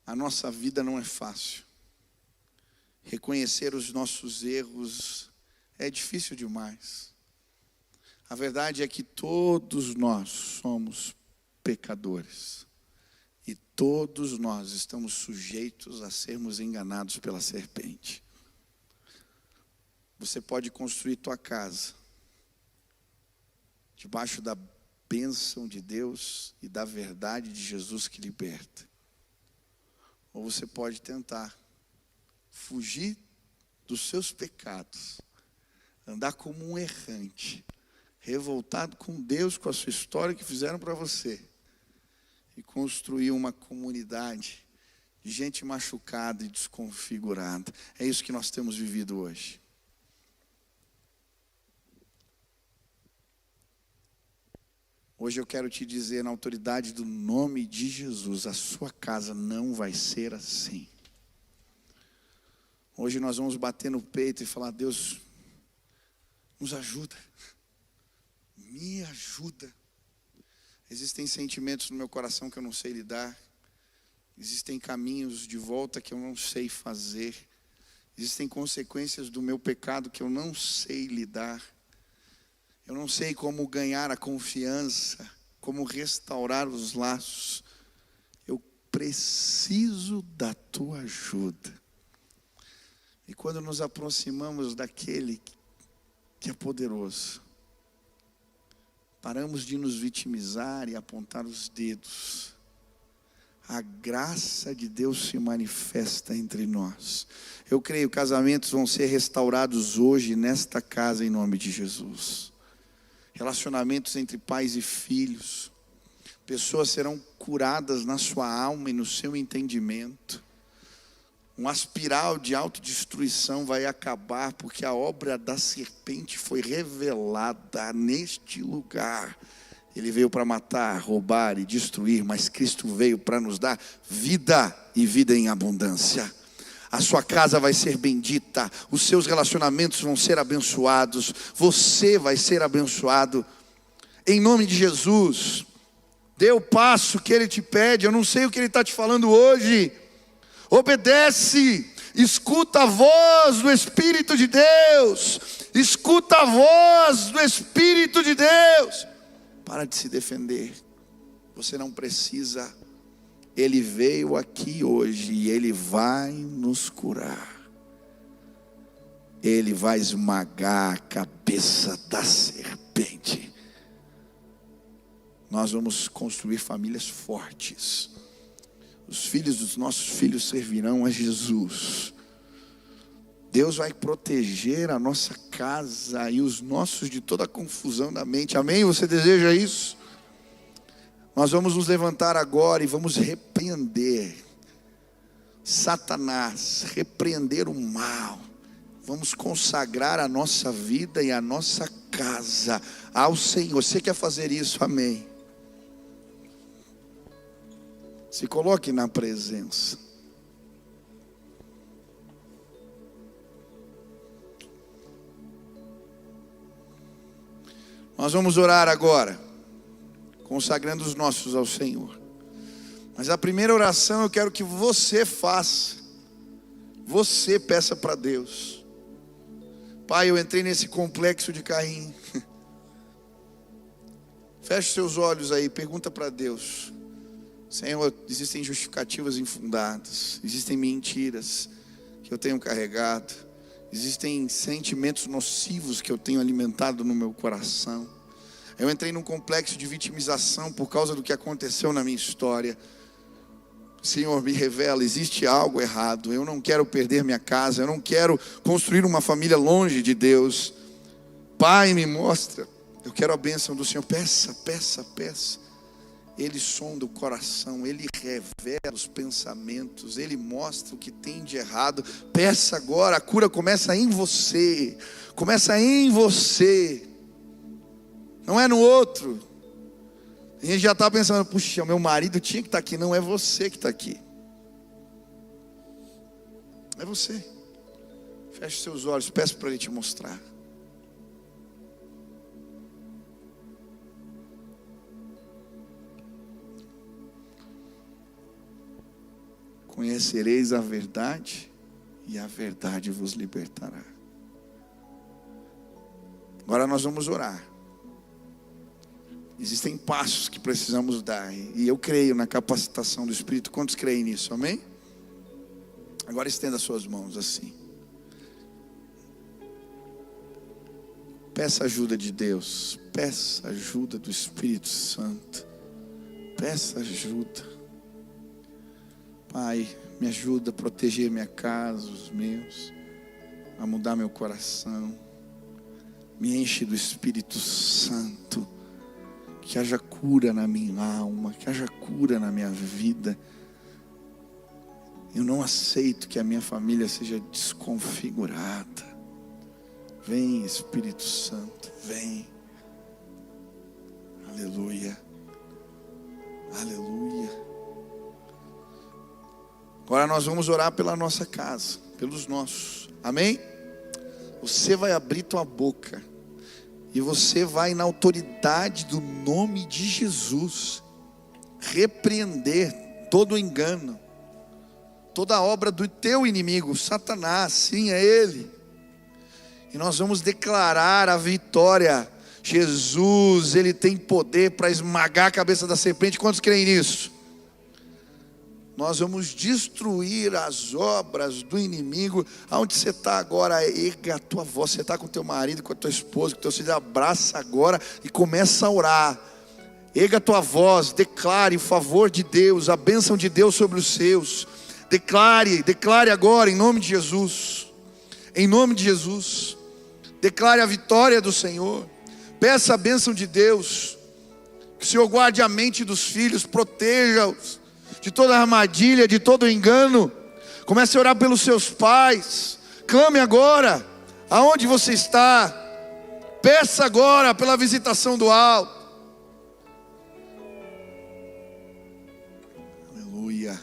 a nossa vida não é fácil. Reconhecer os nossos erros é difícil demais. A verdade é que todos nós somos pecadores. E todos nós estamos sujeitos a sermos enganados pela serpente. Você pode construir tua casa debaixo da bênção de Deus e da verdade de Jesus que liberta. Ou você pode tentar fugir dos seus pecados, andar como um errante, revoltado com Deus, com a sua história que fizeram para você, e construir uma comunidade de gente machucada e desconfigurada. É isso que nós temos vivido hoje. Hoje eu quero te dizer, na autoridade do nome de Jesus, a sua casa não vai ser assim. Hoje nós vamos bater no peito e falar: Deus, nos ajuda, me ajuda. Existem sentimentos no meu coração que eu não sei lidar. Existem caminhos de volta que eu não sei fazer. Existem consequências do meu pecado que eu não sei lidar. Eu não sei como ganhar a confiança, como restaurar os laços. Eu preciso da tua ajuda. E quando nos aproximamos daquele que é poderoso, paramos de nos vitimizar e apontar os dedos. A graça de Deus se manifesta entre nós. Eu creio que casamentos vão ser restaurados hoje nesta casa em nome de Jesus. Relacionamentos entre pais e filhos. Pessoas serão curadas na sua alma e no seu entendimento. Uma espiral de autodestruição vai acabar, porque a obra da serpente foi revelada neste lugar. Ele veio para matar, roubar e destruir, mas Cristo veio para nos dar vida e vida em abundância. A sua casa vai ser bendita, os seus relacionamentos vão ser abençoados, você vai ser abençoado. Em nome de Jesus, dê o passo que Ele te pede. Eu não sei o que Ele está te falando hoje. Obedece, escuta a voz do Espírito de Deus, escuta a voz do Espírito de Deus. Para de se defender, você não precisa. Ele veio aqui hoje e Ele vai nos curar. Ele vai esmagar a cabeça da serpente. Nós vamos construir famílias fortes. Os filhos dos nossos filhos servirão a Jesus. Deus vai proteger a nossa casa e os nossos de toda a confusão da mente. Amém? Você deseja isso? Nós vamos nos levantar agora e vamos repreender Satanás, repreender o mal. Vamos consagrar a nossa vida e a nossa casa ao Senhor. Você quer fazer isso? Amém. Se coloque na presença. Nós vamos orar agora, consagrando os nossos ao Senhor. Mas a primeira oração eu quero que você faça. Você peça para Deus: Pai, eu entrei nesse complexo de Caim. Feche seus olhos aí, pergunta para Deus: Senhor, existem justificativas infundadas, existem mentiras que eu tenho carregado, existem sentimentos nocivos que eu tenho alimentado no meu coração. Eu entrei num complexo de vitimização por causa do que aconteceu na minha história. Senhor, me revela, existe algo errado. Eu não quero perder minha casa, eu não quero construir uma família longe de Deus. Pai, me mostra. Eu quero a bênção do Senhor. Peça, peça, peça. Ele sonda o coração, Ele revela os pensamentos, Ele mostra o que tem de errado. Peça agora, a cura começa em você. Começa em você. Não é no outro. A gente já está pensando: puxa, meu marido tinha que estar aqui. Não, é você que está aqui. É você. Feche seus olhos, peço para Ele te mostrar. Conhecereis a verdade, e a verdade vos libertará. Agora nós vamos orar. Existem passos que precisamos dar, e eu creio na capacitação do Espírito. Quantos creem nisso? Amém? Agora estenda as suas mãos assim. Peça ajuda de Deus, peça ajuda do Espírito Santo, peça ajuda. Pai, me ajuda a proteger minha casa, os meus, a mudar meu coração. Me enche do Espírito Santo. Que haja cura na minha alma, que haja cura na minha vida. Eu não aceito que a minha família seja desconfigurada. Vem, Espírito Santo, vem. Aleluia. Aleluia. Agora nós vamos orar pela nossa casa, pelos nossos. Amém? Você vai abrir tua boca e você vai, na autoridade do nome de Jesus, repreender todo engano, toda obra do teu inimigo, Satanás. Sim, é ele. E nós vamos declarar a vitória. Jesus, ele tem poder para esmagar a cabeça da serpente. Quantos creem nisso? Nós vamos destruir as obras do inimigo. Aonde você está agora, erga a tua voz. Você está com teu marido, com a tua esposa, com teu filho, abraça agora e começa a orar. Erga a tua voz, declare o favor de Deus, a bênção de Deus sobre os seus. Declare agora em nome de Jesus. Em nome de Jesus. Declare a vitória do Senhor. Peça a bênção de Deus. Que o Senhor guarde a mente dos filhos, proteja-os de toda armadilha, de todo engano. Comece a orar pelos seus pais. Clame agora, aonde você está. Peça agora pela visitação do alto. Aleluia.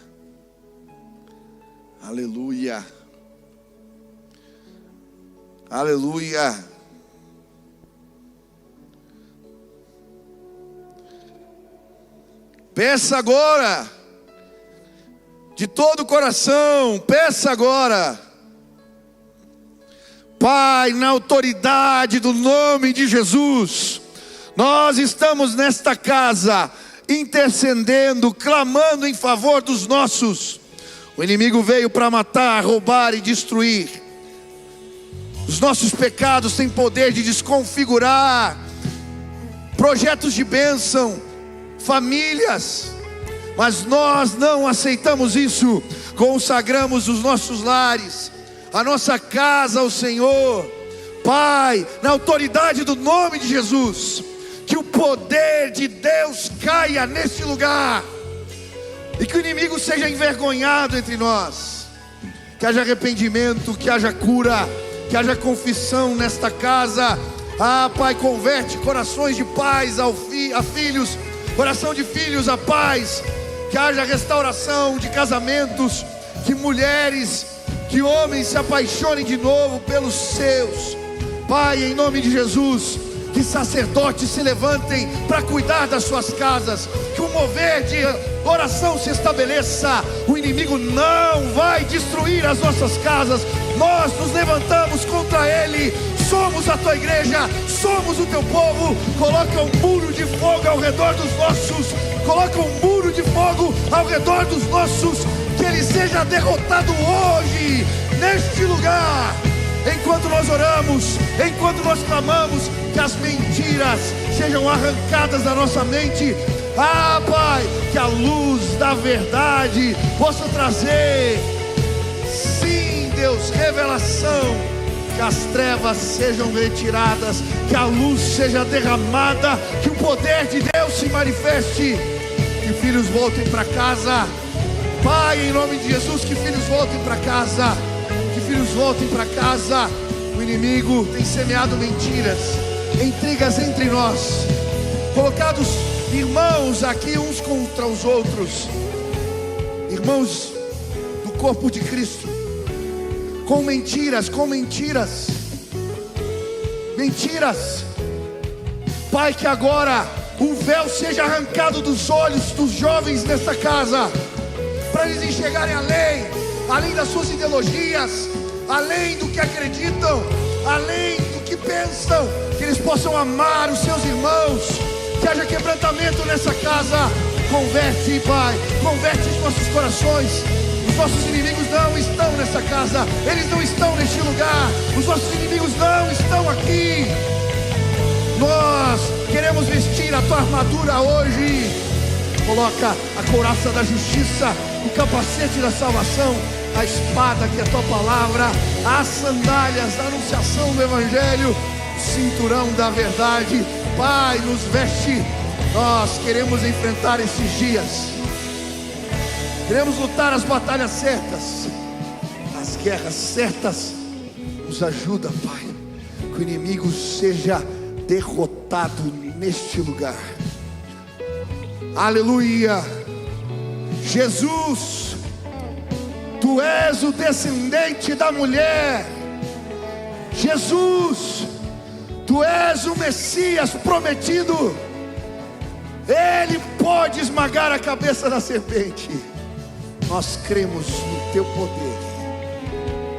Aleluia. Aleluia. Peça agora, de todo o coração, peça agora. Pai, na autoridade do nome de Jesus, nós estamos nesta casa, intercedendo, clamando em favor dos nossos. O inimigo veio para matar, roubar e destruir. Os nossos pecados têm poder de desconfigurar projetos de bênção, famílias, mas nós não aceitamos isso. Consagramos os nossos lares, a nossa casa ao Senhor. Pai, na autoridade do nome de Jesus, que o poder de Deus caia nesse lugar, e que o inimigo seja envergonhado entre nós. Que haja arrependimento, que haja cura, que haja confissão nesta casa. Pai, converte corações de pais a filhos, coração de filhos a pais. Que haja restauração de casamentos, que mulheres, que homens se apaixonem de novo pelos seus. Pai, em nome de Jesus, que sacerdotes se levantem para cuidar das suas casas, que o mover de oração se estabeleça. O inimigo não vai destruir as nossas casas. Nós nos levantamos contra ele. Somos a tua igreja, somos o teu povo. Coloca um muro de fogo ao redor dos nossos. Coloca um muro de fogo ao redor dos nossos. Que ele seja derrotado hoje, neste lugar. Enquanto nós oramos, enquanto nós clamamos, que as mentiras sejam arrancadas da nossa mente. Pai, que a luz da verdade possa trazer, sim, Deus, revelação. Que as trevas sejam retiradas, que a luz seja derramada, que o poder de Deus se manifeste. Que filhos voltem para casa. Pai, em nome de Jesus, que filhos voltem para casa. Que filhos voltem para casa. O inimigo tem semeado mentiras, intrigas entre nós, colocados irmãos aqui uns contra os outros, irmãos do corpo de Cristo, com mentiras, mentiras. Pai, que agora o véu seja arrancado dos olhos dos jovens nesta casa, para eles enxergarem além das suas ideologias, além do que acreditam, além do que pensam, que eles possam amar os seus irmãos. Que haja quebrantamento nessa casa. Converte, Pai, converte os nossos corações. Os nossos inimigos não estão nessa casa, eles não estão neste lugar. Os nossos inimigos não estão aqui. Nós queremos vestir a tua armadura hoje. Coloca a couraça da justiça, o capacete da salvação, a espada que é a tua palavra, as sandálias da anunciação do Evangelho, o cinturão da verdade. Pai, nos veste. Nós queremos enfrentar esses dias, queremos lutar as batalhas certas, as guerras certas. Nos ajuda, Pai, que o inimigo seja derrotado neste lugar. Aleluia. Jesus, Tu és o descendente da mulher. Jesus, Tu és o Messias prometido. Ele pode esmagar a cabeça da serpente. Nós cremos no Teu poder.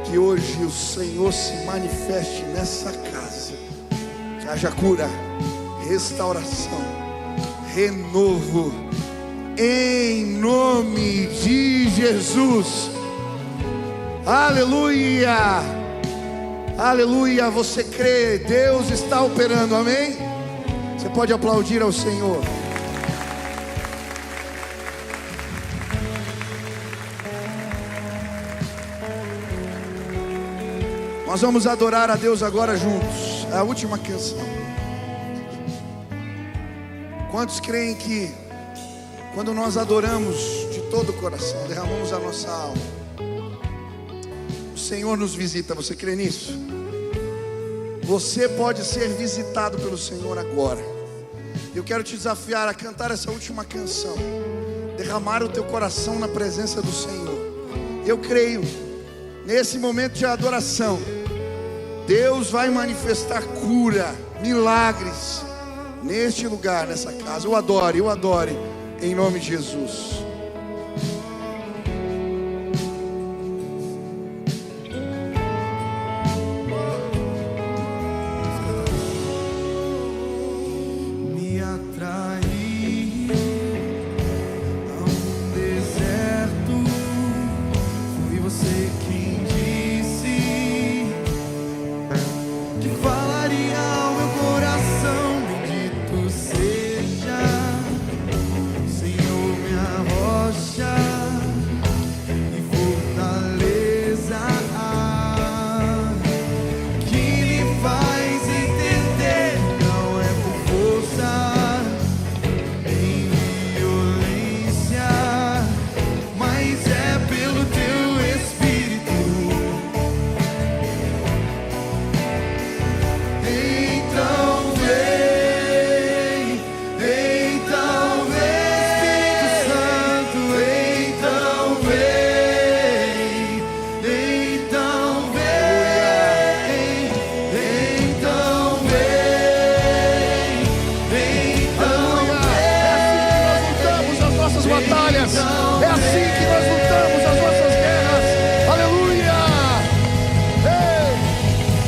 Que hoje o Senhor se manifeste nessa casa. Que haja cura, restauração, renovo, em nome de Jesus. Aleluia, aleluia. Você crê, Deus está operando, amém? Você pode aplaudir ao Senhor. Nós vamos adorar a Deus agora juntos. É a última canção. Quantos creem que quando nós adoramos de todo o coração, derramamos a nossa alma, o Senhor nos visita? Você crê nisso? Você pode ser visitado pelo Senhor agora. Eu quero te desafiar a cantar essa última canção, derramar o teu coração na presença do Senhor. Eu creio, nesse momento de adoração, Deus vai manifestar cura, milagres neste lugar, nessa casa. Eu adore, em nome de Jesus. Me atraí a um deserto. Foi você quem disse que falaria ao meu coração: bendito seja Senhor, minha rocha e fortaleza, que me faz entender, não é por força nem violência, mas é pelo teu Espírito. Então vem, Espírito Santo, então vem, então vem, então vem, então É assim que nós lutamos as nossas batalhas. É assim que nós lutamos as nossas guerras. Aleluia. Ei.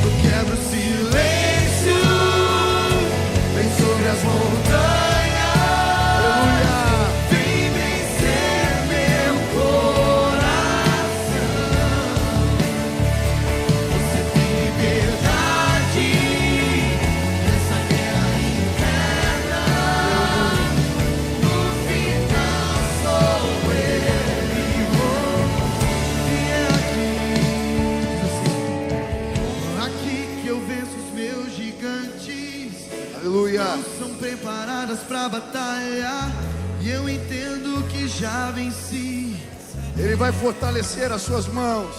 eu quebro o silêncio, vem sobre as montanhas, vem vencer meu coração. Você tem liberdade nessa guerra interna. No final sou eu e vou. E é aqui que eu venço os meus gigantes. Aleluia. São preparadas pra batalha, e eu entendo que já venci. Ele vai fortalecer as suas mãos.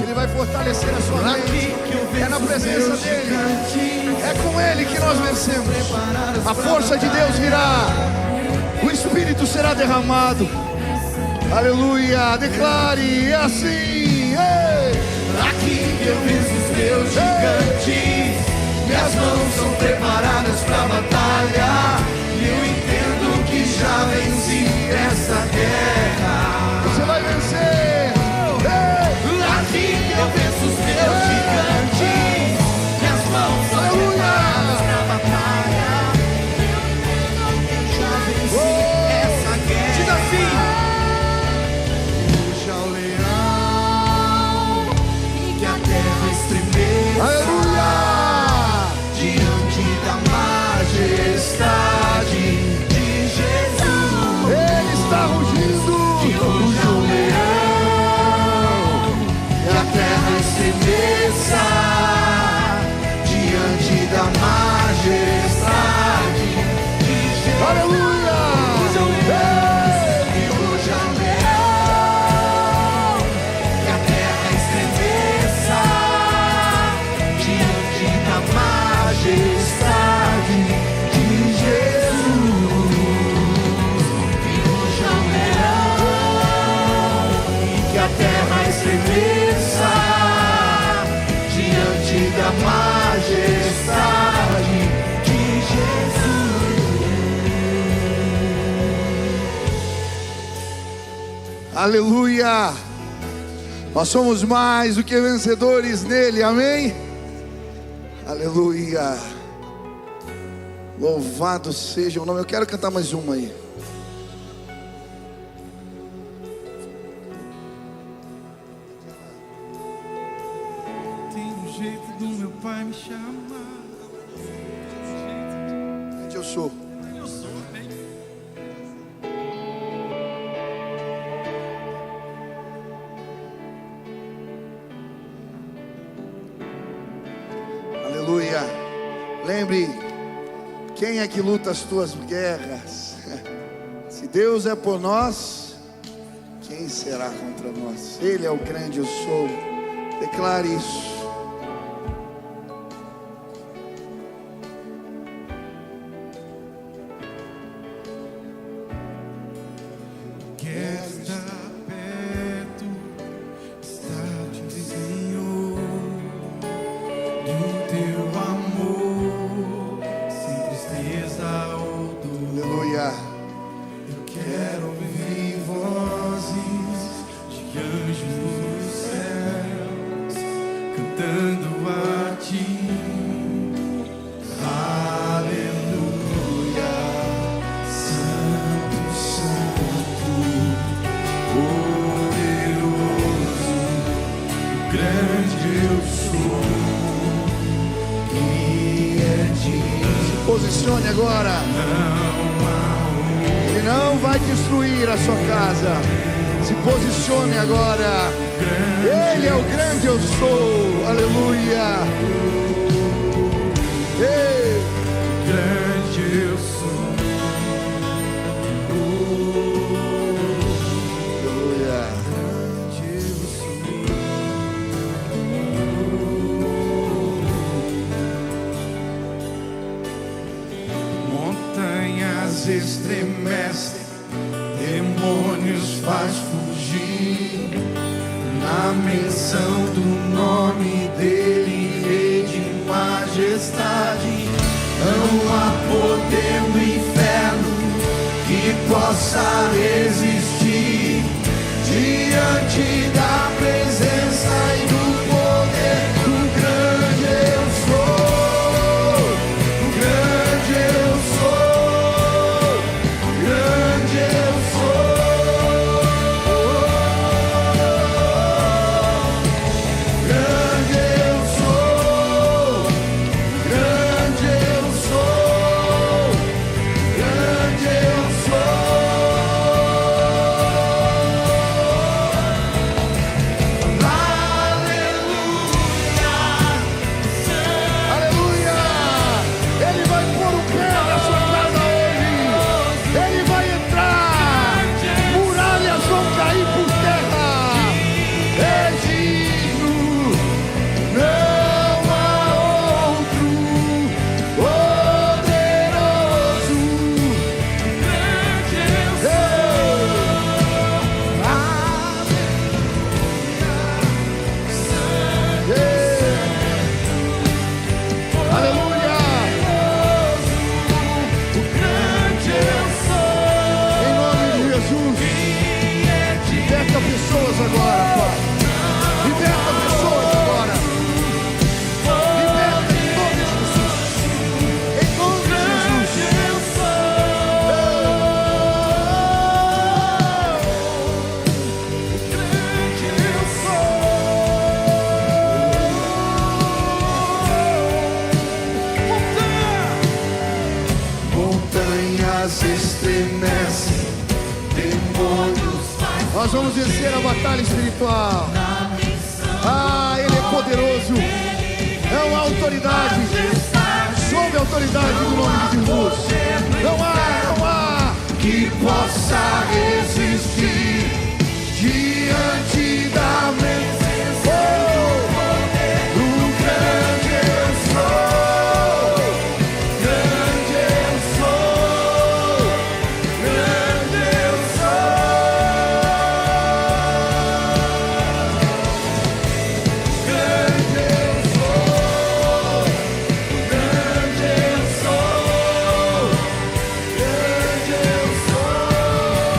Ele vai fortalecer a sua Aqui mente. que eu É na venço os presença meus dele. gigantes. É com ele que nós vencemos. Preparadas A pra força de Deus virá. O Espírito será derramado. Aleluia. Declare. É assim. Ei. Aqui que eu venço os meus gigantes. Minhas mãos são preparadas pra batalha, e eu entendo que já venci essa guerra. Você vai vencer. Ei. Aqui que eu venço os meus gigantes. Minhas mãos são Aleluia. preparadas pra batalha, eu entendo que já venci essa guerra. Diga assim. Puxa o leão e que a terra estremeça Aleluia. diante da Aleluia. Nós somos mais do que vencedores nele, amém? Aleluia. Louvado seja o nome. Eu quero cantar mais uma aí. Tem um jeito do meu pai me chamar. Onde eu sou? Eu sou, amém. Aleluia. Lembre, quem é que luta as tuas guerras? Se Deus é por nós, quem será contra nós? Ele é o grande eu sou. Declare isso. Quero estar perto, estar te Senhor, do teu amor, sem tristeza ou dor. Aleluia. Eu quero ouvir vozes de anjos nos céus, cantando a ti. Aleluia, Santo, Santo, poderoso, o grande eu sou, e é digno. Posicione agora. Ele não vai destruir a sua casa. Se posicione agora. Ele é o grande eu sou. Aleluia. Ei. Grande eu sou. Aleluia. Grande eu sou. Montanhas estremecem, demônios faz fugir. Na menção do nome dele, Rei de majestade, não há poder no inferno que possa resistir diante da presença e do poder do grande eu sou. O grande eu sou. Grande eu sou. Grande eu sou. Grande eu sou. Grande eu sou. Aleluia. Ele vai pôr o pé na sua casa hoje. Ele vai entrar. Muralhas vão cair por terra. É digno. Não há outro poderoso. Aleluia. Em nome de Jesus. Liberta pessoas agora, Pai. Liberta pessoas agora. Liberta em nome de Jesus. Em nome de Jesus. Montanhas estremecem, demônios Nós vamos vencer a batalha espiritual. Ah, Ele é poderoso. Não há autoridade sobre a autoridade do nome de Jesus. Não há que possa resistir diante da presença do grande eu sou. Grande eu sou. Grande eu sou. Grande eu sou. Grande eu sou. Grande eu sou.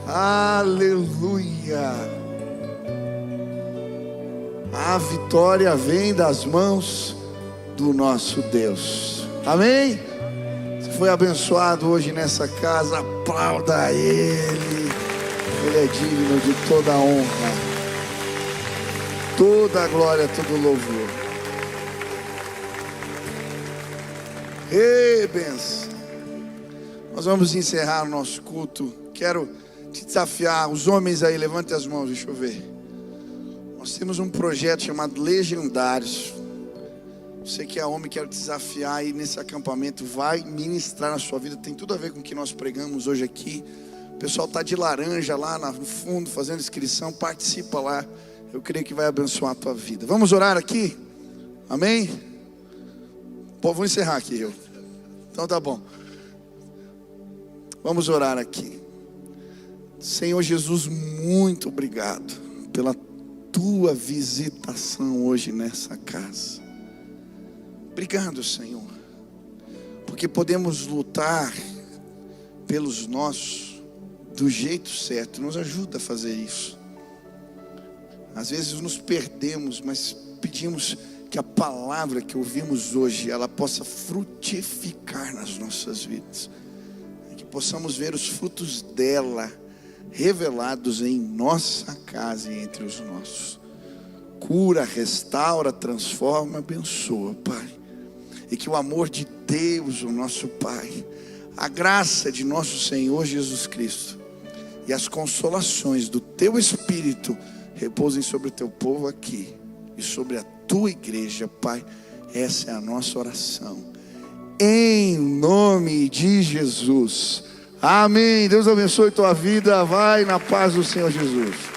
Aleluia. A vitória vem das mãos do nosso Deus. Amém? Você foi abençoado hoje nessa casa, aplauda Ele. Ele é digno de toda a honra, toda a glória, todo o louvor. Ei, benção. Nós vamos encerrar o nosso culto. Quero te desafiar, os homens aí, levante as mãos, deixa eu ver. Nós temos um projeto chamado Legendários. Você que é homem, quero te desafiar aí nesse acampamento. Vai ministrar na sua vida, tem tudo a ver com o que nós pregamos hoje aqui. O pessoal está de laranja lá no fundo, fazendo inscrição, participa lá. Eu creio que vai abençoar a tua vida. Vamos orar aqui? Amém? Pô, vou encerrar aqui eu. Então tá bom. Vamos orar aqui. Senhor Jesus, muito obrigado pela tua visitação hoje nessa casa. Obrigado, Senhor, porque podemos lutar pelos nossos do jeito certo. Nos ajuda a fazer isso. Às vezes nos perdemos, mas pedimos que a palavra que ouvimos hoje, ela possa frutificar nas nossas vidas, que possamos ver os frutos dela revelados em nossa casa e entre os nossos. Cura, restaura, transforma, abençoa, Pai. E que o amor de Deus, o nosso Pai, a graça de nosso Senhor Jesus Cristo e as consolações do Teu Espírito repousem sobre o Teu povo aqui e sobre a Tua igreja, Pai. Essa é a nossa oração, em nome de Jesus. Amém. Deus abençoe tua vida. Vai na paz do Senhor Jesus.